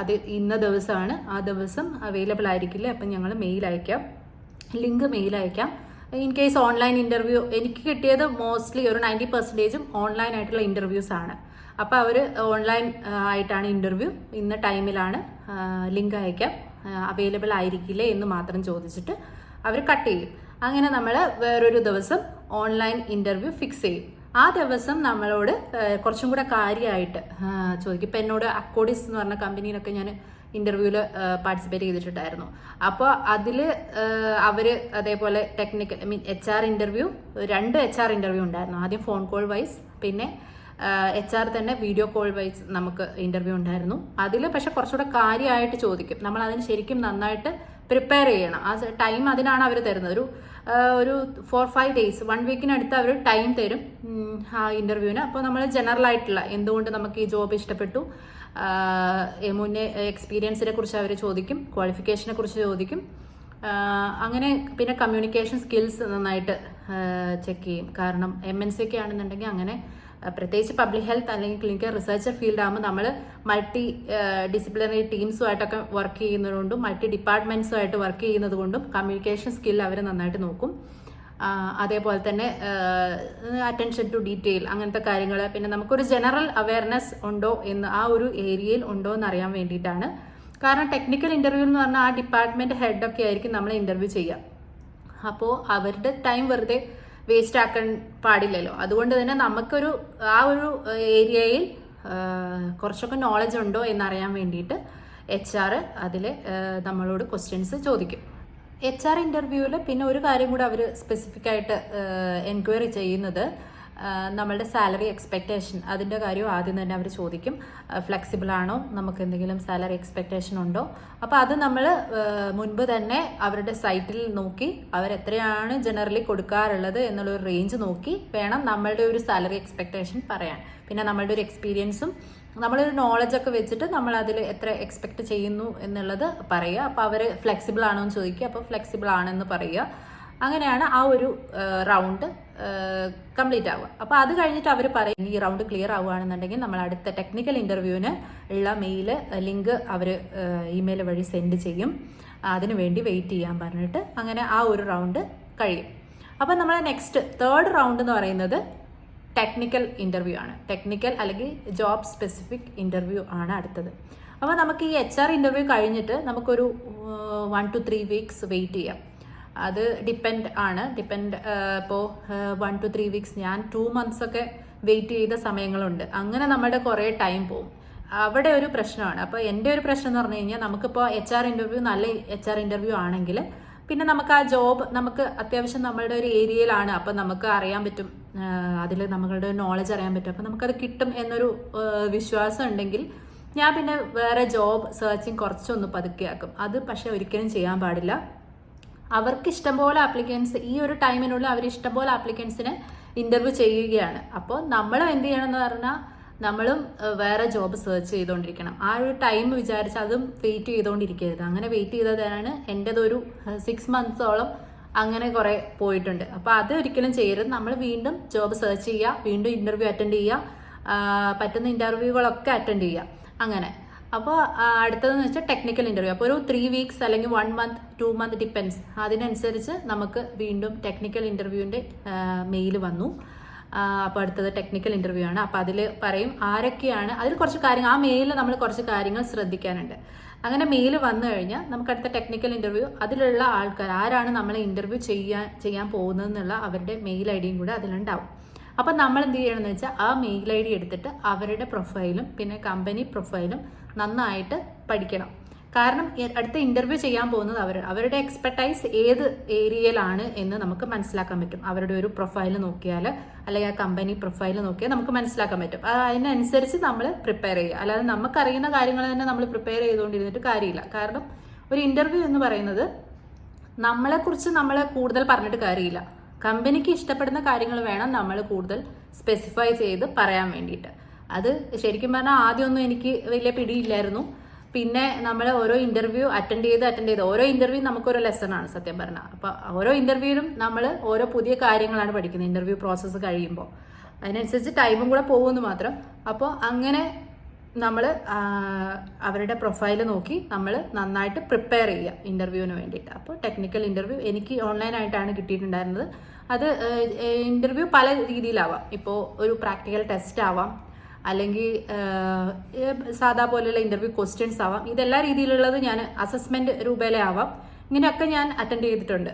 അത് ഇന്ന ദിവസമാണ്, ആ ദിവസം അവൈലബിൾ ആയിരിക്കില്ല, അപ്പം ഞങ്ങൾ ലിങ്ക് മെയിൽ അയക്കാം. ഇൻ കേസ് ഓൺലൈൻ ഇൻ്റർവ്യൂ എനിക്ക് കിട്ടിയത് മോസ്റ്റ്ലി ഒരു 90% ഓൺലൈൻ ആയിട്ടുള്ള ഇൻ്റർവ്യൂസ് ആണ്. അപ്പോൾ അവർ ഓൺലൈൻ ആയിട്ടാണ് ഇൻ്റർവ്യൂ, ഇന്ന ടൈമിലാണ്, ലിങ്ക് അയക്കാം, അവൈലബിൾ ആയിരിക്കില്ലേ എന്ന് മാത്രം ചോദിച്ചിട്ട് അവർ കട്ട് ചെയ്യും. അങ്ങനെ നമ്മൾ വേറൊരു ദിവസം ഓൺലൈൻ ഇൻ്റർവ്യൂ ഫിക്സ് ചെയ്യും. ആ ദിവസം നമ്മളോട് കുറച്ചും കൂടെ കാര്യമായിട്ട് ചോദിക്കും. ഇപ്പം എന്നോട് അക്കോഡിസ് എന്ന് പറഞ്ഞ കമ്പനിയിലൊക്കെ ഞാൻ ഇൻ്റർവ്യൂവിൽ പാർട്ടിസിപ്പേറ്റ് ചെയ്തിട്ടുണ്ടായിരുന്നു. അപ്പോൾ അതിൽ അവർ അതേപോലെ HR ഇൻ്റർവ്യൂ 2 HR ഇൻ്റർവ്യൂ ഉണ്ടായിരുന്നു. ആദ്യം ഫോൺ കോൾ വൈസ്, പിന്നെ HR തന്നെ വീഡിയോ കോൾ വൈസ് നമുക്ക് ഇൻ്റർവ്യൂ ഉണ്ടായിരുന്നു. അതിൽ പക്ഷെ കുറച്ചുകൂടെ കാര്യമായിട്ട് ചോദിക്കും. നമ്മൾ അതിന് ശരിക്കും നന്നായിട്ട് പ്രിപ്പയർ ചെയ്യണം. ആ ടൈം അതിനാണ് അവർ തരുന്നത്. ഒരു 4-5 days 1 വീക്കിനടുത്ത് അവർ ടൈം തരും ആ ഇൻ്റർവ്യൂവിന്. അപ്പോൾ നമ്മൾ ജനറൽ ആയിട്ടുള്ള എന്തുകൊണ്ട് നമുക്ക് ഈ ജോബ് ഇഷ്ടപ്പെട്ടു, മുന്നേ എക്സ്പീരിയൻസിനെ കുറിച്ച് അവർ ചോദിക്കും, ക്വാളിഫിക്കേഷനെ കുറിച്ച് ചോദിക്കും, അങ്ങനെ പിന്നെ കമ്മ്യൂണിക്കേഷൻ സ്കിൽസ് നന്നായിട്ട് ചെക്ക് ചെയ്യും. കാരണം MNC ഒക്കെ ആണെന്നുണ്ടെങ്കിൽ അങ്ങനെ പ്രത്യേകിച്ച് പബ്ലിക് ഹെൽത്ത് അല്ലെങ്കിൽ ക്ലിനിക്കൽ റിസർച്ചർ ഫീൽഡ് ആകുമ്പോൾ നമ്മൾ മൾട്ടി ഡിസിപ്ലിനറി ടീംസുമായിട്ടൊക്കെ വർക്ക് ചെയ്യുന്നതുകൊണ്ടും മൾട്ടി ഡിപ്പാർട്ട്മെൻറ്റ്സുമായിട്ട് വർക്ക് ചെയ്യുന്നത് കൊണ്ടും കമ്മ്യൂണിക്കേഷൻ സ്കിൽ അവർ നന്നായിട്ട് നോക്കും. അതേപോലെ തന്നെ അറ്റൻഷൻ ടു ഡീറ്റെയിൽ അങ്ങനത്തെ കാര്യങ്ങൾ, പിന്നെ നമുക്കൊരു ജനറൽ അവയർനെസ് ഉണ്ടോ എന്ന് ആ ഒരു ഏരിയയിൽ ഉണ്ടോ എന്ന് അറിയാൻ വേണ്ടിയിട്ടാണ്. കാരണം ടെക്നിക്കൽ ഇൻ്റർവ്യൂ എന്ന് പറഞ്ഞാൽ ആ ഡിപ്പാർട്ട്മെൻറ്റ് ഹെഡൊക്കെ ആയിരിക്കും നമ്മൾ ഇൻ്റർവ്യൂ ചെയ്യുക. അപ്പോൾ അവരുടെ ടൈം വെറുതെ വേസ്റ്റ് ആക്കാൻ പാടില്ലല്ലോ. അതുകൊണ്ട് തന്നെ നമുക്കൊരു ആ ഒരു ഏരിയയിൽ കുറച്ചൊക്കെ നോളജ് ഉണ്ടോ എന്നറിയാൻ വേണ്ടിയിട്ട് HR അതിൽ നമ്മളോട് ക്വസ്റ്റ്യൻസ് ചോദിക്കും. HR ഇൻ്റർവ്യൂവിൽ പിന്നെ ഒരു കാര്യം കൂടെ അവർ സ്പെസിഫിക് ആയിട്ട് എൻക്വയറി ചെയ്യുന്നത് നമ്മളുടെ സാലറി എക്സ്പെക്റ്റേഷൻ, അതിൻ്റെ കാര്യം ആദ്യം തന്നെ അവർ ചോദിക്കും. ഫ്ലെക്സിബിൾ ആണോ, നമുക്ക് എന്തെങ്കിലും സാലറി എക്സ്പെക്റ്റേഷൻ ഉണ്ടോ. അപ്പോൾ അത് നമ്മൾ മുൻപ് തന്നെ അവരുടെ സൈറ്റിൽ നോക്കി അവരെത്രയാണ് ജനറലി കൊടുക്കാറുള്ളത് എന്നുള്ളൊരു റേഞ്ച് നോക്കി വേണം നമ്മളുടെ ഒരു സാലറി എക്സ്പെക്റ്റേഷൻ പറയാൻ. പിന്നെ നമ്മളുടെ ഒരു എക്സ്പീരിയൻസും നമ്മളൊരു നോളജൊക്കെ വെച്ചിട്ട് നമ്മൾ അതിൽ എത്ര എക്സ്പെക്റ്റ് ചെയ്യുന്നു എന്നുള്ളത് പറയുക. അപ്പോൾ അവർ ഫ്ലെക്സിബിൾ ആണോ എന്ന് ചോദിക്കുക, അപ്പോൾ ഫ്ലെക്സിബിൾ ആണെന്ന് പറയുക. അങ്ങനെയാണ് ആ ഒരു റൗണ്ട് കംപ്ലീറ്റ് ആവുക. അപ്പോൾ അത് കഴിഞ്ഞിട്ട് അവർ പറയും ഈ റൗണ്ട് ക്ലിയർ ആവുകയാണെന്നുണ്ടെങ്കിൽ നമ്മൾ അടുത്ത ടെക്നിക്കൽ ഇൻ്റർവ്യൂവിന് ഉള്ള ലിങ്ക് അവർ ഇമെയിൽ വഴി സെൻഡ് ചെയ്യും. അതിനു വേണ്ടി വെയിറ്റ് ചെയ്യാൻ പറഞ്ഞിട്ട് അങ്ങനെ ആ ഒരു റൗണ്ട് കഴിയും. അപ്പോൾ നമ്മൾ നെക്സ്റ്റ് തേർഡ് റൗണ്ട് എന്ന് പറയുന്നത് ടെക്നിക്കൽ ഇൻ്റർവ്യൂ ആണ്. ടെക്നിക്കൽ അല്ലെങ്കിൽ ജോബ് സ്പെസിഫിക് ഇൻ്റർവ്യൂ ആണ് അടുത്തത്. അപ്പോൾ നമുക്ക് ഈ HR ഇൻ്റർവ്യൂ കഴിഞ്ഞിട്ട് നമുക്കൊരു 1 to 3 വീക്സ് വെയിറ്റ് ചെയ്യാം. അത് ഡിപ്പെൻഡ് ഇപ്പോൾ 1 to 3 വീക്സ്, ഞാൻ 2 months ഒക്കെ വെയിറ്റ് ചെയ്ത സമയങ്ങളുണ്ട്. അങ്ങനെ നമ്മുടെ കുറേ ടൈം പോകും. അവിടെ ഒരു പ്രശ്നമാണ്. അപ്പോൾ എൻ്റെ ഒരു പ്രശ്നം എന്ന് പറഞ്ഞു കഴിഞ്ഞാൽ നമുക്കിപ്പോൾ HR ഇൻ്റർവ്യൂ നല്ല HR ഇൻ്റർവ്യൂ ആണെങ്കിൽ പിന്നെ നമുക്ക് ആ ജോബ് നമുക്ക് അത്യാവശ്യം നമ്മളുടെ ഒരു ഏരിയയിലാണ്, അപ്പോൾ നമുക്ക് അറിയാൻ പറ്റും, അതിൽ നമ്മളുടെ നോളജ് അറിയാൻ പറ്റും, അപ്പോൾ നമുക്കത് കിട്ടും എന്നൊരു വിശ്വാസം ഉണ്ടെങ്കിൽ ഞാൻ പിന്നെ വേറെ ജോബ് സെർച്ചിങ് കുറച്ചൊന്ന് പതുക്കെയാക്കും. അത് പക്ഷേ ഒരിക്കലും ചെയ്യാൻ പാടില്ല. അവർക്ക് ഇഷ്ടംപോലെ ആപ്ലിക്കൻസ് ഈ ഒരു ടൈമിനുള്ളിൽ അവർ ഇഷ്ടംപോലെ ആപ്ലിക്കൻസിനെ ഇൻ്റർവ്യൂ ചെയ്യുകയാണ്. അപ്പോൾ നമ്മളും എന്ത് ചെയ്യണം എന്ന് പറഞ്ഞാൽ നമ്മളും വേറെ ജോബ് സെർച്ച് ചെയ്തുകൊണ്ടിരിക്കണം. ആ ഒരു ടൈം വിചാരിച്ച് അതും വെയിറ്റ് ചെയ്തുകൊണ്ടിരിക്കരുത്. അങ്ങനെ വെയിറ്റ് ചെയ്തതാണ് എൻ്റെതൊരു 6 monthsോളം അങ്ങനെ കുറേ പോയിട്ടുണ്ട്. അപ്പോൾ അത് ഒരിക്കലും ചെയ്യരുത്. നമ്മൾ വീണ്ടും ജോബ് സെർച്ച് ചെയ്യുക, വീണ്ടും ഇൻ്റർവ്യൂ അറ്റൻഡ് ചെയ്യുക, പറ്റുന്ന ഇൻ്റർവ്യൂകളൊക്കെ അറ്റൻഡ് ചെയ്യുക. അങ്ങനെ അപ്പോൾ അടുത്തതെന്ന് വെച്ചാൽ ടെക്നിക്കൽ ഇൻ്റർവ്യൂ. അപ്പോൾ ഒരു 3 വീക്സ് അല്ലെങ്കിൽ 1 month 2 month ഡിപ്പെൻസ്. അതിനനുസരിച്ച് നമുക്ക് വീണ്ടും ടെക്നിക്കൽ ഇൻ്റർവ്യൂവിൻ്റെ മെയിൽ വന്നു. അപ്പോൾ അടുത്തത് ടെക്നിക്കൽ ഇൻ്റർവ്യൂ ആണ്. അപ്പോൾ അതിൽ പറയും ആരൊക്കെയാണ്, അതിൽ കുറച്ച് കാര്യങ്ങൾ, ആ മെയിലിൽ നമ്മൾ കുറച്ച് കാര്യങ്ങൾ ശ്രദ്ധിക്കാനുണ്ട്. അങ്ങനെ മെയിൽ വന്നു കഴിഞ്ഞാൽ നമുക്ക് അടുത്ത ടെക്നിക്കൽ ഇൻ്റർവ്യൂ അതിലുള്ള ആൾക്കാർ ആരാണ് നമ്മളെ ഇൻ്റർവ്യൂ ചെയ്യാൻ പോകുന്നതെന്നുള്ള അവരുടെ മെയിൽ ID കൂടെ അതിലുണ്ടാവും. അപ്പം നമ്മൾ എന്ത് ചെയ്യണമെന്ന് വെച്ചാൽ ആ മെയിൽ ID എടുത്തിട്ട് അവരുടെ പ്രൊഫൈലും പിന്നെ കമ്പനി പ്രൊഫൈലും നന്നായിട്ട് പഠിക്കണം. കാരണം അടുത്ത ഇൻ്റർവ്യൂ ചെയ്യാൻ പോകുന്നത് അവരുടെ എക്സ്പെർട്ടൈസ് ഏത് ഏരിയയിലാണ് എന്ന് നമുക്ക് മനസ്സിലാക്കാൻ പറ്റും. അവരുടെ ഒരു പ്രൊഫൈൽ നോക്കിയാൽ അല്ലെങ്കിൽ ആ കമ്പനി പ്രൊഫൈൽ നോക്കിയാൽ നമുക്ക് മനസ്സിലാക്കാൻ പറ്റും. അതിനനുസരിച്ച് നമ്മൾ പ്രിപ്പയർ ചെയ്യുക. അല്ലാതെ നമുക്കറിയുന്ന കാര്യങ്ങൾ തന്നെ നമ്മൾ പ്രിപ്പയർ ചെയ്തുകൊണ്ടിരുന്നിട്ട് കാര്യമില്ല. കാരണം ഒരു ഇൻ്റർവ്യൂ എന്ന് പറയുന്നത് നമ്മളെക്കുറിച്ച് നമ്മൾ കൂടുതൽ പറഞ്ഞിട്ട് കാര്യമില്ല. കമ്പനിക്ക് ഇഷ്ടപ്പെടുന്ന കാര്യങ്ങൾ വേണം നമ്മൾ കൂടുതൽ സ്പെസിഫൈ ചെയ്ത് പറയാൻ വേണ്ടിയിട്ട്. അത് ശരിക്കും പറഞ്ഞാൽ ആദ്യമൊന്നും എനിക്ക് വലിയ പിടിയില്ലായിരുന്നു. പിന്നെ നമ്മൾ ഓരോ ഇൻ്റർവ്യൂ അറ്റൻഡ് ചെയ്ത് ഓരോ ഇൻ്റർവ്യൂ നമുക്കൊരു ലെസണാണ് സത്യം പറഞ്ഞാൽ. അപ്പോൾ ഓരോ ഇൻ്റർവ്യൂവിലും നമ്മൾ ഓരോ പുതിയ കാര്യങ്ങളാണ് പഠിക്കുന്നത് ഇൻ്റർവ്യൂ പ്രോസസ്സ് കഴിയുമ്പോൾ. അതിനനുസരിച്ച് ടൈമും കൂടെ പോകുമെന്ന് മാത്രം. അപ്പോൾ അങ്ങനെ നമ്മൾ അവരുടെ പ്രൊഫൈൽ നോക്കി നമ്മൾ നന്നായിട്ട് പ്രിപ്പയർ ചെയ്യുക ഇൻ്റർവ്യൂവിന് വേണ്ടിയിട്ട്. അപ്പോൾ ടെക്നിക്കൽ ഇൻ്റർവ്യൂ എനിക്ക് ഓൺലൈനായിട്ടാണ് കിട്ടിയിട്ടുണ്ടായിരുന്നത്. അത് ഇൻ്റർവ്യൂ പല രീതിയിലാവാം. ഇപ്പോൾ ഒരു പ്രാക്ടിക്കൽ ടെസ്റ്റ് ആവാം, അല്ലെങ്കിൽ സാധാ പോലെയുള്ള ഇൻ്റർവ്യൂ ക്വസ്റ്റ്യൻസ് ആവാം. ഇതെല്ലാ രീതിയിലുള്ളത് ഞാൻ അസസ്മെൻറ്റ് രൂപയിലാവാം. ഇങ്ങനെയൊക്കെ ഞാൻ അറ്റൻഡ് ചെയ്തിട്ടുണ്ട്.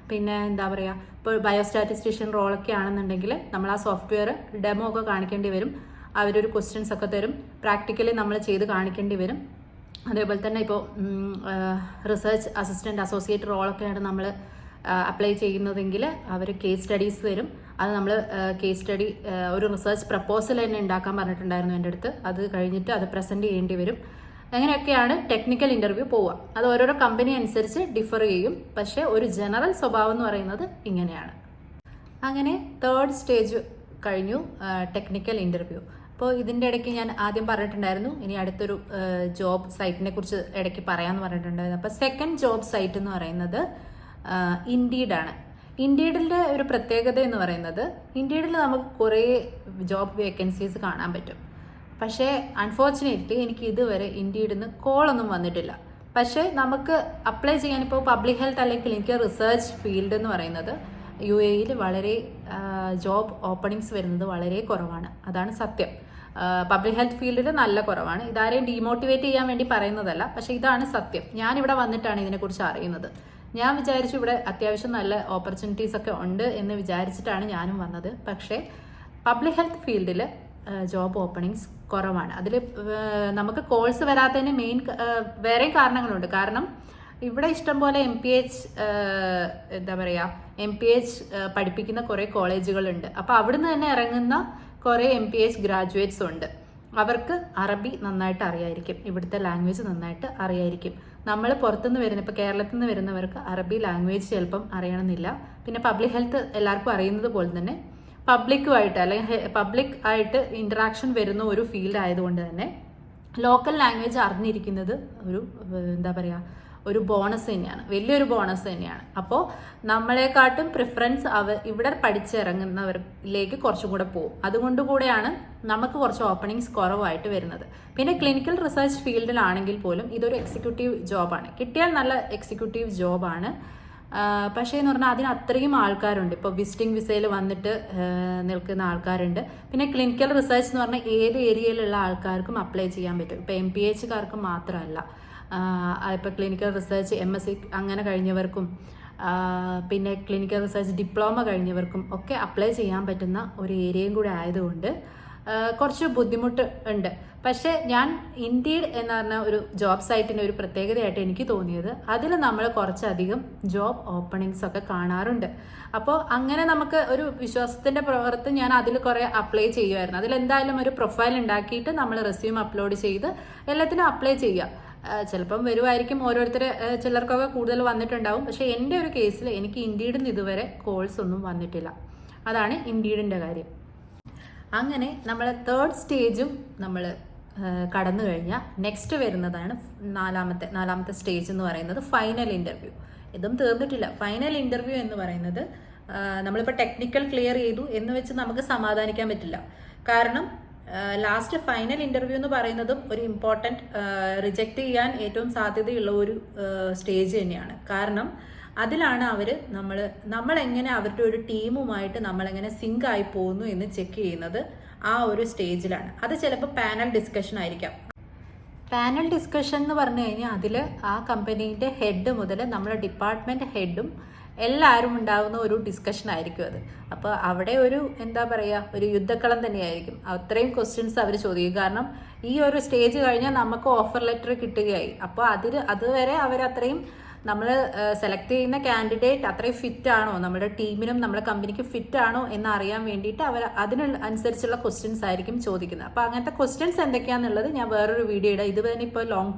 പിന്നെ എന്താ പറയുക, ഇപ്പോൾ ബയോസ്റ്റാറ്റിസ്റ്റീഷ്യൻ റോളൊക്കെ ആണെന്നുണ്ടെങ്കിൽ നമ്മൾ ആ സോഫ്റ്റ്വെയർ ഡെമോ ഒക്കെ കാണിക്കേണ്ടി വരും. അവരൊരു ക്വസ്റ്റ്യൻസ് ഒക്കെ തരും, പ്രാക്ടിക്കലി നമ്മൾ ചെയ്ത് കാണിക്കേണ്ടി വരും. അതേപോലെ തന്നെ ഇപ്പോൾ റിസർച്ച് അസിസ്റ്റൻറ്റ് അസോസിയേറ്റ് റോളൊക്കെയാണ് നമ്മൾ അപ്ലൈ ചെയ്യുന്നതെങ്കിൽ അവർ കേസ് സ്റ്റഡീസ് തരും. അത് നമ്മൾ കേസ് സ്റ്റഡി ഒരു റിസർച്ച് പ്രപ്പോസൽ തന്നെ ഉണ്ടാക്കാൻ പറഞ്ഞിട്ടുണ്ടായിരുന്നു എൻ്റെ അടുത്ത്. അത് കഴിഞ്ഞിട്ട് അത് പ്രസൻറ്റ് ചെയ്യേണ്ടി വരും. അങ്ങനെയൊക്കെയാണ് ടെക്നിക്കൽ ഇൻ്റർവ്യൂ പോവുക. അത് ഓരോരോ കമ്പനി അനുസരിച്ച് ഡിഫർ ചെയ്യും. പക്ഷേ ഒരു ജനറൽ സ്വഭാവം എന്ന് പറയുന്നത് ഇങ്ങനെയാണ്. അങ്ങനെ തേർഡ് സ്റ്റേജ് കഴിഞ്ഞു, ടെക്നിക്കൽ ഇൻ്റർവ്യൂ. അപ്പോൾ ഇതിൻ്റെ ഇടയ്ക്ക് ഞാൻ ആദ്യം പറഞ്ഞിട്ടുണ്ടായിരുന്നു ഇനി അടുത്തൊരു ജോബ് സൈറ്റിനെ കുറിച്ച് ഇടയ്ക്ക് പറയാമെന്ന് പറഞ്ഞിട്ടുണ്ടായിരുന്നു. അപ്പോൾ സെക്കൻഡ് ജോബ് സൈറ്റ് എന്ന് പറയുന്നത് ഇൻഡീഡാണ്. ഇൻഡീഡിൻ്റെ ഒരു പ്രത്യേകത എന്ന് പറയുന്നത് ഇൻഡീഡിൽ നമുക്ക് കുറേ ജോബ് വേക്കൻസീസ് കാണാൻ പറ്റും. പക്ഷേ അൺഫോർച്ചുനേറ്റ്ലി എനിക്ക് ഇതുവരെ ഇൻഡീഡിൽ നിന്ന് കോളൊന്നും വന്നിട്ടില്ല. പക്ഷേ നമുക്ക് അപ്ലൈ ചെയ്യാൻ ഇപ്പോൾ പബ്ലിക് ഹെൽത്ത് അല്ലെങ്കിൽ ക്ലിനിക്കൽ റിസർച്ച് ഫീൽഡ് എന്ന് പറയുന്നത് UAE വളരെ ജോബ് ഓപ്പണിങ്സ് വരുന്നത് വളരെ കുറവാണ്. അതാണ് സത്യം. പബ്ലിക് ഹെൽത്ത് ഫീൽഡിൽ നല്ല കുറവാണ്. ഇതാരെയും ഡീമോട്ടിവേറ്റ് ചെയ്യാൻ വേണ്ടി പറയുന്നതല്ല, പക്ഷേ ഇതാണ് സത്യം. ഞാനിവിടെ വന്നിട്ടാണ് ഇതിനെക്കുറിച്ച് അറിയുന്നത്. ഞാൻ വിചാരിച്ചു ഇവിടെ അത്യാവശ്യം നല്ല ഓപ്പർച്യൂണിറ്റീസ് ഒക്കെ ഉണ്ട് എന്ന് വിചാരിച്ചിട്ടാണ് ഞാനും വന്നത്. പക്ഷേ പബ്ലിക് ഹെൽത്ത് ഫീൽഡിൽ ജോബ് ഓപ്പണിങ്സ് കുറവാണ്. അതിൽ നമുക്ക് കോഴ്സ് വരാത്തതിന് മെയിൻ വേറെയും കാരണങ്ങളുണ്ട്. കാരണം ഇവിടെ ഇഷ്ടംപോലെ എന്താ പറയുക MPH പഠിപ്പിക്കുന്ന കുറേ കോളേജുകളുണ്ട്. അപ്പോൾ അവിടുന്ന് തന്നെ ഇറങ്ങുന്ന കുറേ MPH ഗ്രാജുവേറ്റ്സ് ഉണ്ട്. അവർക്ക് അറബി നന്നായിട്ട് അറിയായിരിക്കും, ഇവിടുത്തെ ലാംഗ്വേജ് നന്നായിട്ട് അറിയായിരിക്കും. നമ്മൾ പുറത്തുനിന്ന് വരുന്ന ഇപ്പോൾ കേരളത്തിൽ നിന്ന് വരുന്നവർക്ക് അറബി ലാംഗ്വേജ് ചിലപ്പം അറിയണമെന്നില്ല. പിന്നെ പബ്ലിക് ഹെൽത്ത് എല്ലാവർക്കും അറിയുന്നത് പോലെ തന്നെ പബ്ലിക്കുമായിട്ട് അല്ലെങ്കിൽ പബ്ലിക് ആയിട്ട് ഇൻറ്ററാക്ഷൻ വരുന്ന ഒരു ഫീൽഡ് ആയതുകൊണ്ട് തന്നെ ലോക്കൽ ലാംഗ്വേജ് അറിഞ്ഞിരിക്കുന്നത് ഒരു എന്താ പറയുക ഒരു ബോണസ് തന്നെയാണ്, വലിയൊരു ബോണസ് തന്നെയാണ്. അപ്പോൾ നമ്മളെക്കാട്ടും പ്രിഫറൻസ് ഇവിടെ പഠിച്ചിറങ്ങുന്നവരിലേക്ക് കുറച്ചും കൂടെ പോകും. അതുകൊണ്ട് കൂടെയാണ് നമുക്ക് കുറച്ച് ഓപ്പണിങ്സ് കുറവായിട്ട് വരുന്നത്. പിന്നെ ക്ലിനിക്കൽ റിസർച്ച് ഫീൽഡിലാണെങ്കിൽ പോലും ഇതൊരു എക്സിക്യൂട്ടീവ് ജോബാണ്. കിട്ടിയാൽ നല്ല എക്സിക്യൂട്ടീവ് ജോബാണ്. പക്ഷേ എന്ന് പറഞ്ഞാൽ അതിന് അത്രയും ആൾക്കാരുണ്ട്. ഇപ്പോൾ വിസിറ്റിംഗ് വിസയിൽ വന്നിട്ട് നിൽക്കുന്ന ആൾക്കാരുണ്ട്. പിന്നെ ക്ലിനിക്കൽ റിസർച്ച് എന്ന് പറഞ്ഞാൽ ഏത് ഏരിയയിലുള്ള ആൾക്കാർക്കും അപ്ലൈ ചെയ്യാൻ പറ്റും. ഇപ്പോൾ MPHക്കാർക്ക് മാത്രമല്ല, ഇപ്പോൾ ക്ലിനിക്കൽ റിസർച്ച് MSc അങ്ങനെ കഴിഞ്ഞവർക്കും പിന്നെ ക്ലിനിക്കൽ റിസർച്ച് ഡിപ്ലോമ കഴിഞ്ഞവർക്കും ഒക്കെ അപ്ലൈ ചെയ്യാൻ പറ്റുന്ന ഒരു ഏരിയയും കൂടെ ആയതുകൊണ്ട് കുറച്ച് ബുദ്ധിമുട്ട് ഉണ്ട്. പക്ഷേ ഞാൻ ഇൻഡീഡ് എന്ന് പറഞ്ഞ ഒരു ജോബ് സൈറ്റിൻ്റെ ഒരു പ്രത്യേകതയായിട്ട് എനിക്ക് തോന്നിയത് അതിൽ നമ്മൾ കുറച്ചധികം ജോബ് ഓപ്പണിങ്സ് ഒക്കെ കാണാറുണ്ട്. അപ്പോൾ അങ്ങനെ നമുക്ക് ഒരു വിശ്വാസത്തിൻ്റെ പുറത്ത് ഞാൻ അതിൽ കുറേ അപ്ലൈ ചെയ്യുമായിരുന്നു. അതിലെന്തായാലും ഒരു പ്രൊഫൈൽ ഉണ്ടാക്കിയിട്ട് നമ്മൾ റെസ്യൂം അപ്ലോഡ് ചെയ്ത് എല്ലാത്തിനും അപ്ലൈ ചെയ്യുക. ചിലപ്പം വരുമായിരിക്കും, ചിലർക്കൊക്കെ കൂടുതൽ വന്നിട്ടുണ്ടാവും. പക്ഷേ എൻ്റെ ഒരു കേസിൽ എനിക്ക് ഇൻഡീഡിൽ നിന്ന് ഇതുവരെ കോൾസ് ഒന്നും വന്നിട്ടില്ല. അതാണ് ഇൻഡീഡിൻ്റെ കാര്യം. അങ്ങനെ നമ്മൾ തേർഡ് സ്റ്റേജും നമ്മൾ കടന്നു കഴിഞ്ഞാൽ നെക്സ്റ്റ് വരുന്നതാണ് നാലാമത്തെ സ്റ്റേജ് എന്ന് പറയുന്നത് ഫൈനൽ ഇൻ്റർവ്യൂ. ഇതും തീർന്നിട്ടില്ല. ഫൈനൽ ഇൻ്റർവ്യൂ എന്ന് പറയുന്നത് നമ്മളിപ്പോൾ ടെക്നിക്കൽ ക്ലിയർ ചെയ്തു എന്ന് വെച്ച് നമുക്ക് സമാധാനിക്കാൻ പറ്റില്ല. കാരണം ലാസ്റ്റ് ഫൈനൽ ഇൻ്റർവ്യൂ എന്ന് പറയുന്നതും ഒരു ഇമ്പോർട്ടൻറ്റ് റിജക്റ്റ് ചെയ്യാൻ ഏറ്റവും സാധ്യതയുള്ള ഒരു സ്റ്റേജ് തന്നെയാണ്. കാരണം അതിലാണ് നമ്മളെങ്ങനെ അവരുടെ ഒരു ടീമുമായിട്ട് നമ്മളെങ്ങനെ സിങ്ക് ആയി പോകുന്നു എന്ന് ചെക്ക് ചെയ്യുന്നത് ആ ഒരു സ്റ്റേജിലാണ്. അത് ചിലപ്പോൾ പാനൽ ഡിസ്കഷൻ ആയിരിക്കാം. പാനൽ ഡിസ്കഷൻ എന്ന് പറഞ്ഞു കഴിഞ്ഞാൽ അതിൽ ആ കമ്പനീൻ്റെ ഹെഡ് മുതൽ നമ്മുടെ ഡിപ്പാർട്ട്മെൻറ്റ് ഹെഡും എല്ലാവരും ഉണ്ടാകുന്ന ഒരു ഡിസ്കഷൻ ആയിരിക്കും അത്. അപ്പോൾ അവിടെ ഒരു എന്താ പറയുക ഒരു യുദ്ധക്കളം തന്നെയായിരിക്കും. അത്രയും ക്വസ്റ്റ്യൻസ് അവർ ചോദിക്കും. കാരണം ഈ ഒരു സ്റ്റേജ് കഴിഞ്ഞാൽ നമുക്ക് ഓഫർ ലെറ്റർ കിട്ടുകയായി. അപ്പോൾ അതുവരെ അവരത്രയും നമ്മൾ സെലക്ട് ചെയ്യുന്ന കാൻഡിഡേറ്റ് അത്രയും ഫിറ്റ് ആണോ, നമ്മുടെ ടീമിനും നമ്മുടെ കമ്പനിക്ക് ഫിറ്റ് ആണോ എന്ന് അറിയാൻ വേണ്ടിയിട്ട് അവർ അതിനനുസരിച്ചുള്ള ക്വസ്റ്റ്യൻസ് ആയിരിക്കും ചോദിക്കുന്നത്. അപ്പോൾ അങ്ങനത്തെ ക്വസ്റ്റ്യൻസ് എന്തൊക്കെയാണെന്നുള്ളത് ഞാൻ വേറൊരു വീഡിയോ ഇടാം. ഇത് തന്നെ ഇപ്പോൾ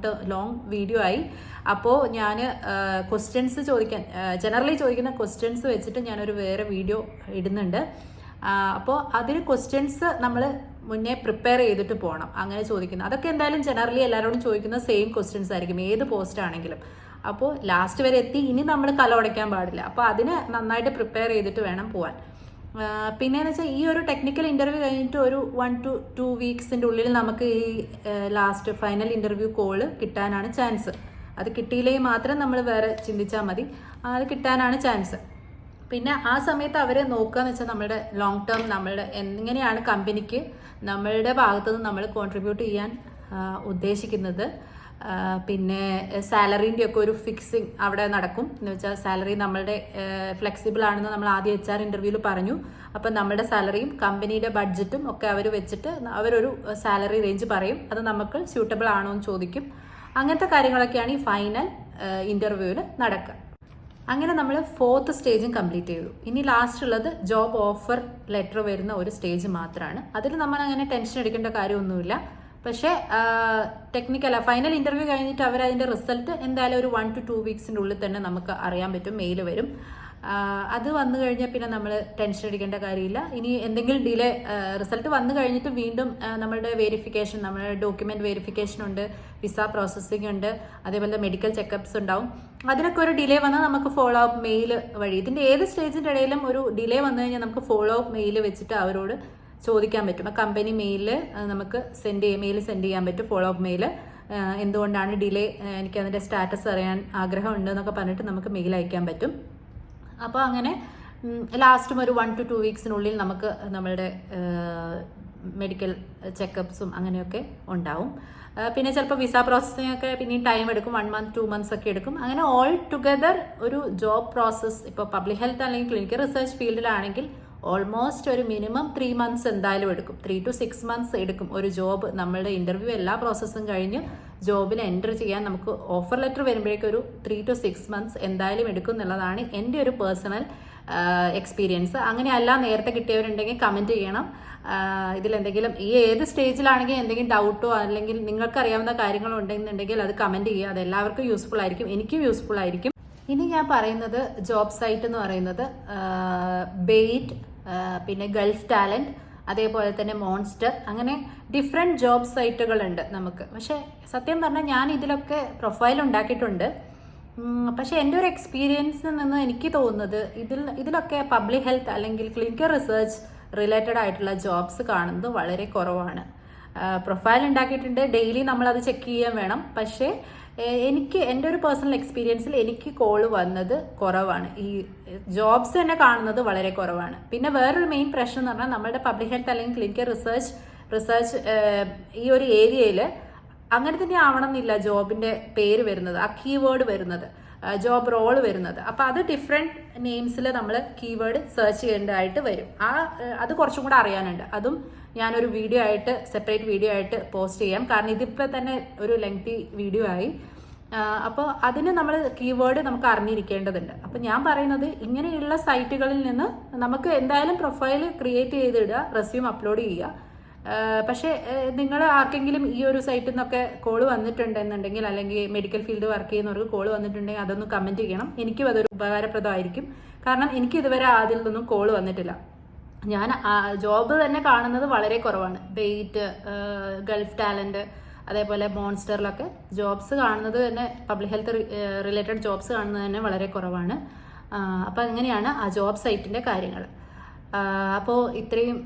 ലോങ് വീഡിയോ ആയി. അപ്പോൾ ഞാൻ ക്വസ്റ്റ്യൻസ് ജനറലി ചോദിക്കുന്ന ക്വസ്റ്റ്യൻസ് വെച്ചിട്ട് ഞാനൊരു വേറെ വീഡിയോ ഇടുന്നുണ്ട്. അപ്പോൾ അതിന് ക്വസ്റ്റ്യൻസ് നമ്മൾ മുന്നേ പ്രിപ്പയർ ചെയ്തിട്ട് പോകണം. അങ്ങനെ ചോദിക്കുന്നത് അതൊക്കെ എന്തായാലും ജനറലി എല്ലാവരോടും ചോദിക്കുന്ന സെയിം ക്വസ്റ്റ്യൻസ് ആയിരിക്കും ഏത് പോസ്റ്റ് ആണെങ്കിലും. അപ്പോൾ ലാസ്റ്റ് വരെ എത്തി ഇനി നമ്മൾ കലവടയ്ക്കാൻ പാടില്ല. അപ്പോൾ അതിന് നന്നായിട്ട് പ്രിപ്പയർ ചെയ്തിട്ട് വേണം പോകാൻ. പിന്നെയെന്ന് വെച്ചാൽ ഈ ഒരു ടെക്നിക്കൽ ഇൻ്റർവ്യൂ കഴിഞ്ഞിട്ട് ഒരു 1 to 2 വീക്സിൻ്റെ ഉള്ളിൽ നമുക്ക് ഈ ലാസ്റ്റ് ഫൈനൽ ഇൻ്റർവ്യൂ കോള് കിട്ടാനാണ് ചാൻസ്. അത് കിട്ടിയില്ലെങ്കിൽ മാത്രം നമ്മൾ വേറെ ചിന്തിച്ചാൽ മതി. അത് കിട്ടാനാണ് ചാൻസ്. പിന്നെ ആ സമയത്ത് അവർ നോക്കുകയെന്ന് വെച്ചാൽ നമ്മളുടെ ലോങ് ടേം നമ്മളുടെ എങ്ങനെയാണ് കമ്പനിക്ക് നമ്മളുടെ ഭാഗത്തുനിന്ന് നമ്മൾ കോൺട്രിബ്യൂട്ട് ചെയ്യാൻ ഉദ്ദേശിക്കുന്നത്. പിന്നെ സാലറീൻ്റെ ഒക്കെ ഒരു ഫിക്സിങ് അവിടെ നടക്കും. എന്ന് വെച്ചാൽ സാലറി നമ്മളുടെ ഫ്ലെക്സിബിൾ ആണെന്ന് നമ്മൾ ആദ്യം HR ഇൻ്റർവ്യൂവിൽ പറഞ്ഞു. അപ്പം നമ്മുടെ സാലറിയും കമ്പനിയുടെ ബഡ്ജറ്റും ഒക്കെ അവർ വെച്ചിട്ട് അവരൊരു സാലറി റേഞ്ച് പറയും. അത് നമുക്ക് സ്യൂട്ടബിൾ ആണോ എന്ന് ചോദിക്കും. അങ്ങനത്തെ കാര്യങ്ങളൊക്കെയാണ് ഈ ഫൈനൽ ഇൻ്റർവ്യൂവിൽ നടക്കുക. അങ്ങനെ നമ്മൾ 4th സ്റ്റേജും കംപ്ലീറ്റ് ചെയ്തു. ഇനി ലാസ്റ്റ് ഉള്ളത് ജോബ് ഓഫർ ലെറ്റർ വരുന്ന ഒരു സ്റ്റേജ് മാത്രമാണ്. അതിൽ നമ്മൾ അങ്ങനെ ടെൻഷൻ എടുക്കേണ്ട കാര്യമൊന്നുമില്ല. പക്ഷേ ഫൈനൽ ഇൻ്റർവ്യൂ കഴിഞ്ഞിട്ട് അവർ അതിൻ്റെ റിസൾട്ട് എന്തായാലും ഒരു 1 to 2 വീക്സിൻ്റെ ഉള്ളിൽ തന്നെ നമുക്ക് അറിയാൻ പറ്റും. മെയിൽ വരും. അത് വന്നു കഴിഞ്ഞാൽ പിന്നെ നമ്മൾ ടെൻഷൻ അടിക്കേണ്ട കാര്യമില്ല. ഇനി എന്തെങ്കിലും ഡിലേ, റിസൾട്ട് വന്നു കഴിഞ്ഞിട്ട് വീണ്ടും നമ്മളുടെ വെരിഫിക്കേഷൻ, നമ്മുടെ ഡോക്യുമെൻറ്റ് വെരിഫിക്കേഷൻ ഉണ്ട്, വിസ പ്രോസസ്സിംഗ് ഉണ്ട്, അതേപോലെ മെഡിക്കൽ ചെക്കപ്സ് ഉണ്ടാവും. അതിനൊക്കെ ഒരു ഡിലേ വന്നാൽ നമുക്ക് ഫോളോ അപ്പ് മെയിൽ വഴി, ഇതിൻ്റെ ഏത് സ്റ്റേജിൻ്റെ ഇടയിലും ഒരു ഡിലേ വന്നു കഴിഞ്ഞാൽ നമുക്ക് ഫോളോ അപ്പ് മെയിൽ വെച്ചിട്ട് അവരോട് ചോദിക്കാൻ പറ്റും. ആ കമ്പനി മെയിലിൽ നമുക്ക് മെയിൽ സെൻഡ് ചെയ്യാൻ പറ്റും, ഫോളോ അപ്പ് മെയിൽ. എന്തുകൊണ്ടാണ് ഡിലേ, എനിക്ക് അതിൻ്റെ സ്റ്റാറ്റസ് അറിയാൻ ആഗ്രഹമുണ്ട് എന്നൊക്കെ പറഞ്ഞിട്ട് നമുക്ക് മെയിൽ അയക്കാൻ പറ്റും. അപ്പോൾ അങ്ങനെ ലാസ്റ്റും ഒരു 1 to 2 വീക്സിനുള്ളിൽ നമുക്ക് നമ്മളുടെ മെഡിക്കൽ ചെക്കപ്സും അങ്ങനെയൊക്കെ ഉണ്ടാവും. പിന്നെ ചിലപ്പോൾ വിസ പ്രോസസ്സിംഗ് ഒക്കെ പിന്നെയും ടൈം എടുക്കും, 1 month 2 months ഒക്കെ എടുക്കും. അങ്ങനെ ഓൾ ടുഗദർ ഒരു ജോബ് പ്രോസസ്സ് ഇപ്പോൾ പബ്ലിക് ഹെൽത്ത് അല്ലെങ്കിൽ ക്ലിനിക്കൽ റിസർച്ച് ഫീൽഡിലാണെങ്കിൽ ഓൾമോസ്റ്റ് ഒരു മിനിമം 3 months എന്തായാലും എടുക്കും, 3 to 6 months എടുക്കും ഒരു ജോബ്. നമ്മളുടെ ഇൻ്റർവ്യൂ എല്ലാ പ്രോസസ്സും കഴിഞ്ഞ് ജോബിൽ എൻ്റർ ചെയ്യാൻ നമുക്ക് ഓഫർ ലെറ്റർ വരുമ്പോഴേക്കും ഒരു 3 to 6 months എന്തായാലും എടുക്കും എന്നുള്ളതാണ് എൻ്റെ ഒരു പേഴ്സണൽ എക്സ്പീരിയൻസ്. അങ്ങനെയല്ല നേരത്തെ കിട്ടിയവരുണ്ടെങ്കിൽ കമൻറ്റ് ചെയ്യണം. ഇതിലെന്തെങ്കിലും ഈ ഏത് സ്റ്റേജിലാണെങ്കിൽ എന്തെങ്കിലും ഡൗട്ടോ അല്ലെങ്കിൽ നിങ്ങൾക്ക് അറിയാവുന്ന കാര്യങ്ങളോ ഉണ്ടെന്നുണ്ടെങ്കിൽ അത് കമൻറ്റ് ചെയ്യുക. അത് എല്ലാവർക്കും യൂസ്ഫുൾ ആയിരിക്കും, എനിക്കും യൂസ്ഫുൾ ആയിരിക്കും. ഇനി ഞാൻ പറയുന്നത് ജോബ് സൈറ്റ് എന്ന് പറയുന്നത് ബെയ്റ്റ്, പിന്നെ ഗൾഫ് ടാലൻറ്റ്, അതേപോലെ തന്നെ മോൺസ്റ്റർ, അങ്ങനെ ഡിഫറെൻറ്റ് ജോബ് സൈറ്റുകളുണ്ട് നമുക്ക്. പക്ഷേ സത്യം പറഞ്ഞാൽ ഞാൻ ഇതിലൊക്കെ പ്രൊഫൈൽ ഉണ്ടാക്കിയിട്ടുണ്ട്. പക്ഷേ എൻ്റെ ഒരു എക്സ്പീരിയൻസിൽ നിന്ന് എനിക്ക് തോന്നുന്നത് ഇതിലൊക്കെ പബ്ലിക് ഹെൽത്ത് അല്ലെങ്കിൽ ക്ലിനിക്കൽ റിസർച്ച് റിലേറ്റഡ് ആയിട്ടുള്ള ജോബ്സ് കാണുന്നത് വളരെ കുറവാണ്. പ്രൊഫൈൽ ഉണ്ടാക്കിയിട്ടുണ്ട്, ഡെയിലി നമ്മളത് ചെക്ക് ചെയ്യാൻ വേണം. പക്ഷേ എൻ്റെ ഒരു പേഴ്സണൽ എക്സ്പീരിയൻസിൽ എനിക്ക് കോള് വന്നത് കുറവാണ്, ഈ ജോബ്സ് തന്നെ കാണുന്നത് വളരെ കുറവാണ്. പിന്നെ വേറൊരു മെയിൻ പ്രശ്നം എന്ന് പറഞ്ഞാൽ നമ്മുടെ പബ്ലിക് ഹെൽത്ത് അല്ലെങ്കിൽ ക്ലിനിക്കൽ റിസർച്ച് ഈ ഒരു ഏരിയയിൽ അങ്ങനെ തന്നെ ആവണമെന്നില്ല ജോബിൻ്റെ പേര് വരുന്നത്, ആ കീവേഡ് വരുന്നത്, ജോബ് റോള് വരുന്നത്. അപ്പോൾ അത് ഡിഫറെൻറ്റ് നെയിംസിൽ നമ്മൾ കീവേഡ് സെർച്ച് ചെയ്യേണ്ടതായിട്ട് വരും. അത് കുറച്ചും കൂടെ അറിയാനുണ്ട്. അതും ഞാനൊരു സെപ്പറേറ്റ് വീഡിയോ ആയിട്ട് പോസ്റ്റ് ചെയ്യാം. കാരണം ഇതിപ്പോൾ തന്നെ ഒരു ലെങ്തി വീഡിയോ ആയി. അപ്പോൾ അതിന് നമ്മൾ കീവേഡ് നമുക്ക് അറിഞ്ഞിരിക്കേണ്ടതുണ്ട്. അപ്പോൾ ഞാൻ പറയുന്നത് ഇങ്ങനെയുള്ള സൈറ്റുകളിൽ നിന്ന് നമുക്ക് എന്തായാലും പ്രൊഫൈൽ ക്രിയേറ്റ് ചെയ്തിടുക, റെസ്യൂം അപ്ലോഡ് ചെയ്യുക. പക്ഷേ നിങ്ങൾ ആർക്കെങ്കിലും ഈ ഒരു സൈറ്റിൽ നിന്നൊക്കെ കോള് വന്നിട്ടുണ്ടെന്നുണ്ടെങ്കിൽ, അല്ലെങ്കിൽ മെഡിക്കൽ ഫീൽഡ് വർക്ക് ചെയ്യുന്നവർക്ക് കോള് വന്നിട്ടുണ്ടെങ്കിൽ അതൊന്ന് കമൻറ്റ് ചെയ്യണം. എനിക്കും അതൊരു ഉപകാരപ്രദമായിരിക്കും. കാരണം എനിക്ക് ഇതുവരെ അതിൽ നിന്നും കോള് വന്നിട്ടില്ല. ഞാൻ ജോബ് തന്നെ കാണുന്നത് വളരെ കുറവാണ്. ബെയ്റ്റ്, ഗൾഫ് ടാലൻറ്റ്, അതേപോലെ മോൺസ്റ്ററിലൊക്കെ ജോബ്സ് കാണുന്നത് തന്നെ, പബ്ലിക് ഹെൽത്ത് റിലേറ്റഡ് ജോബ്സ് കാണുന്നത് തന്നെ വളരെ കുറവാണ്. അപ്പോൾ അങ്ങനെയാണ് ആ ജോബ് സൈറ്റിൻ്റെ കാര്യങ്ങൾ. അപ്പോൾ ഇത്രയും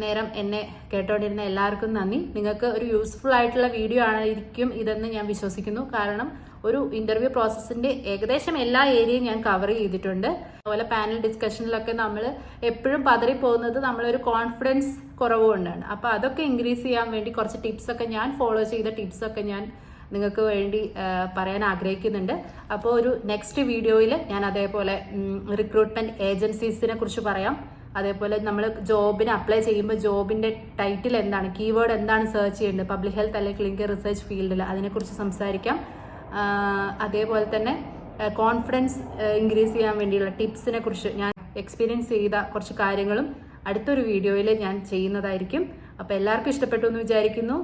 നേരം എന്നെ കേട്ടോണ്ടിരുന്ന എല്ലാവർക്കും നന്ദി. നിങ്ങൾക്ക് ഒരു യൂസ്ഫുൾ ആയിട്ടുള്ള വീഡിയോ ആയിരിക്കും ഇതെന്ന് ഞാൻ വിശ്വസിക്കുന്നു. കാരണം ഒരു ഇൻ്റർവ്യൂ പ്രോസസ്സിൻ്റെ ഏകദേശം എല്ലാ ഏരിയയും ഞാൻ കവർ ചെയ്തിട്ടുണ്ട്. അതുപോലെ പാനൽ ഡിസ്കഷനിലൊക്കെ നമ്മൾ എപ്പോഴും പതറിപ്പോകുന്നത് നമ്മളൊരു കോൺഫിഡൻസ് കുറവ് കൊണ്ടാണ്. അപ്പോൾ അതൊക്കെ ഇൻക്രീസ് ചെയ്യാൻ വേണ്ടി കുറച്ച് ടിപ്സൊക്കെ ഞാൻ ഫോളോ ചെയ്ത ടിപ്സൊക്കെ ഞാൻ നിങ്ങൾക്ക് വേണ്ടി പറയാൻ ആഗ്രഹിക്കുന്നുണ്ട്. അപ്പോൾ ഒരു നെക്സ്റ്റ് വീഡിയോയിൽ ഞാൻ അതേപോലെ റിക്രൂട്ട്മെൻറ്റ് ഏജൻസീസിനെ കുറിച്ച് പറയാം. അതേപോലെ നമ്മൾ ജോബിന് അപ്ലൈ ചെയ്യുമ്പോൾ ജോബിൻ്റെ ടൈറ്റിൽ എന്താണ്, കീവേഡ് എന്താണ് സെർച്ച് ചെയ്യേണ്ടത്, പബ്ലിക് ഹെൽത്ത് അല്ലെങ്കിൽ ക്ലിനിക്കൽ റിസർച്ച് ഫീൽഡിൽ, അതിനെക്കുറിച്ച് സംസാരിക്കാം. അതേപോലെ തന്നെ കോൺഫിഡൻസ് ഇൻക്രീസ് ചെയ്യാൻ വേണ്ടിയുള്ള ടിപ്സിനെ കുറിച്ച് ഞാൻ എക്സ്പീരിയൻസ് ചെയ്ത കുറച്ച് കാര്യങ്ങളും അടുത്തൊരു വീഡിയോയിൽ ഞാൻ ചെയ്യുന്നതായിരിക്കും. അപ്പോൾ എല്ലാവർക്കും ഇഷ്ടപ്പെട്ടു എന്ന് വിചാരിക്കുന്നു.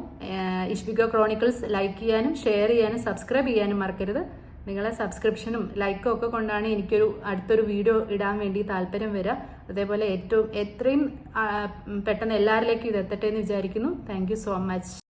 ഇഷ്ബിക ക്രോണിക്കിൾസ് ലൈക്ക് ചെയ്യാനും ഷെയർ ചെയ്യാനും സബ്സ്ക്രൈബ് ചെയ്യാനും മറക്കരുത്. നിങ്ങളെ സബ്സ്ക്രിപ്ഷനും ലൈക്കും ഒക്കെ കൊണ്ടാണ് എനിക്കൊരു അടുത്തൊരു വീഡിയോ ഇടാൻ വേണ്ടി താല്പര്യം വരിക. അതേപോലെ എത്രയും പെട്ടെന്ന് എല്ലാവരിലേക്കും ഇത് എത്തട്ടെ എന്ന് വിചാരിക്കുന്നു. Thank you so much.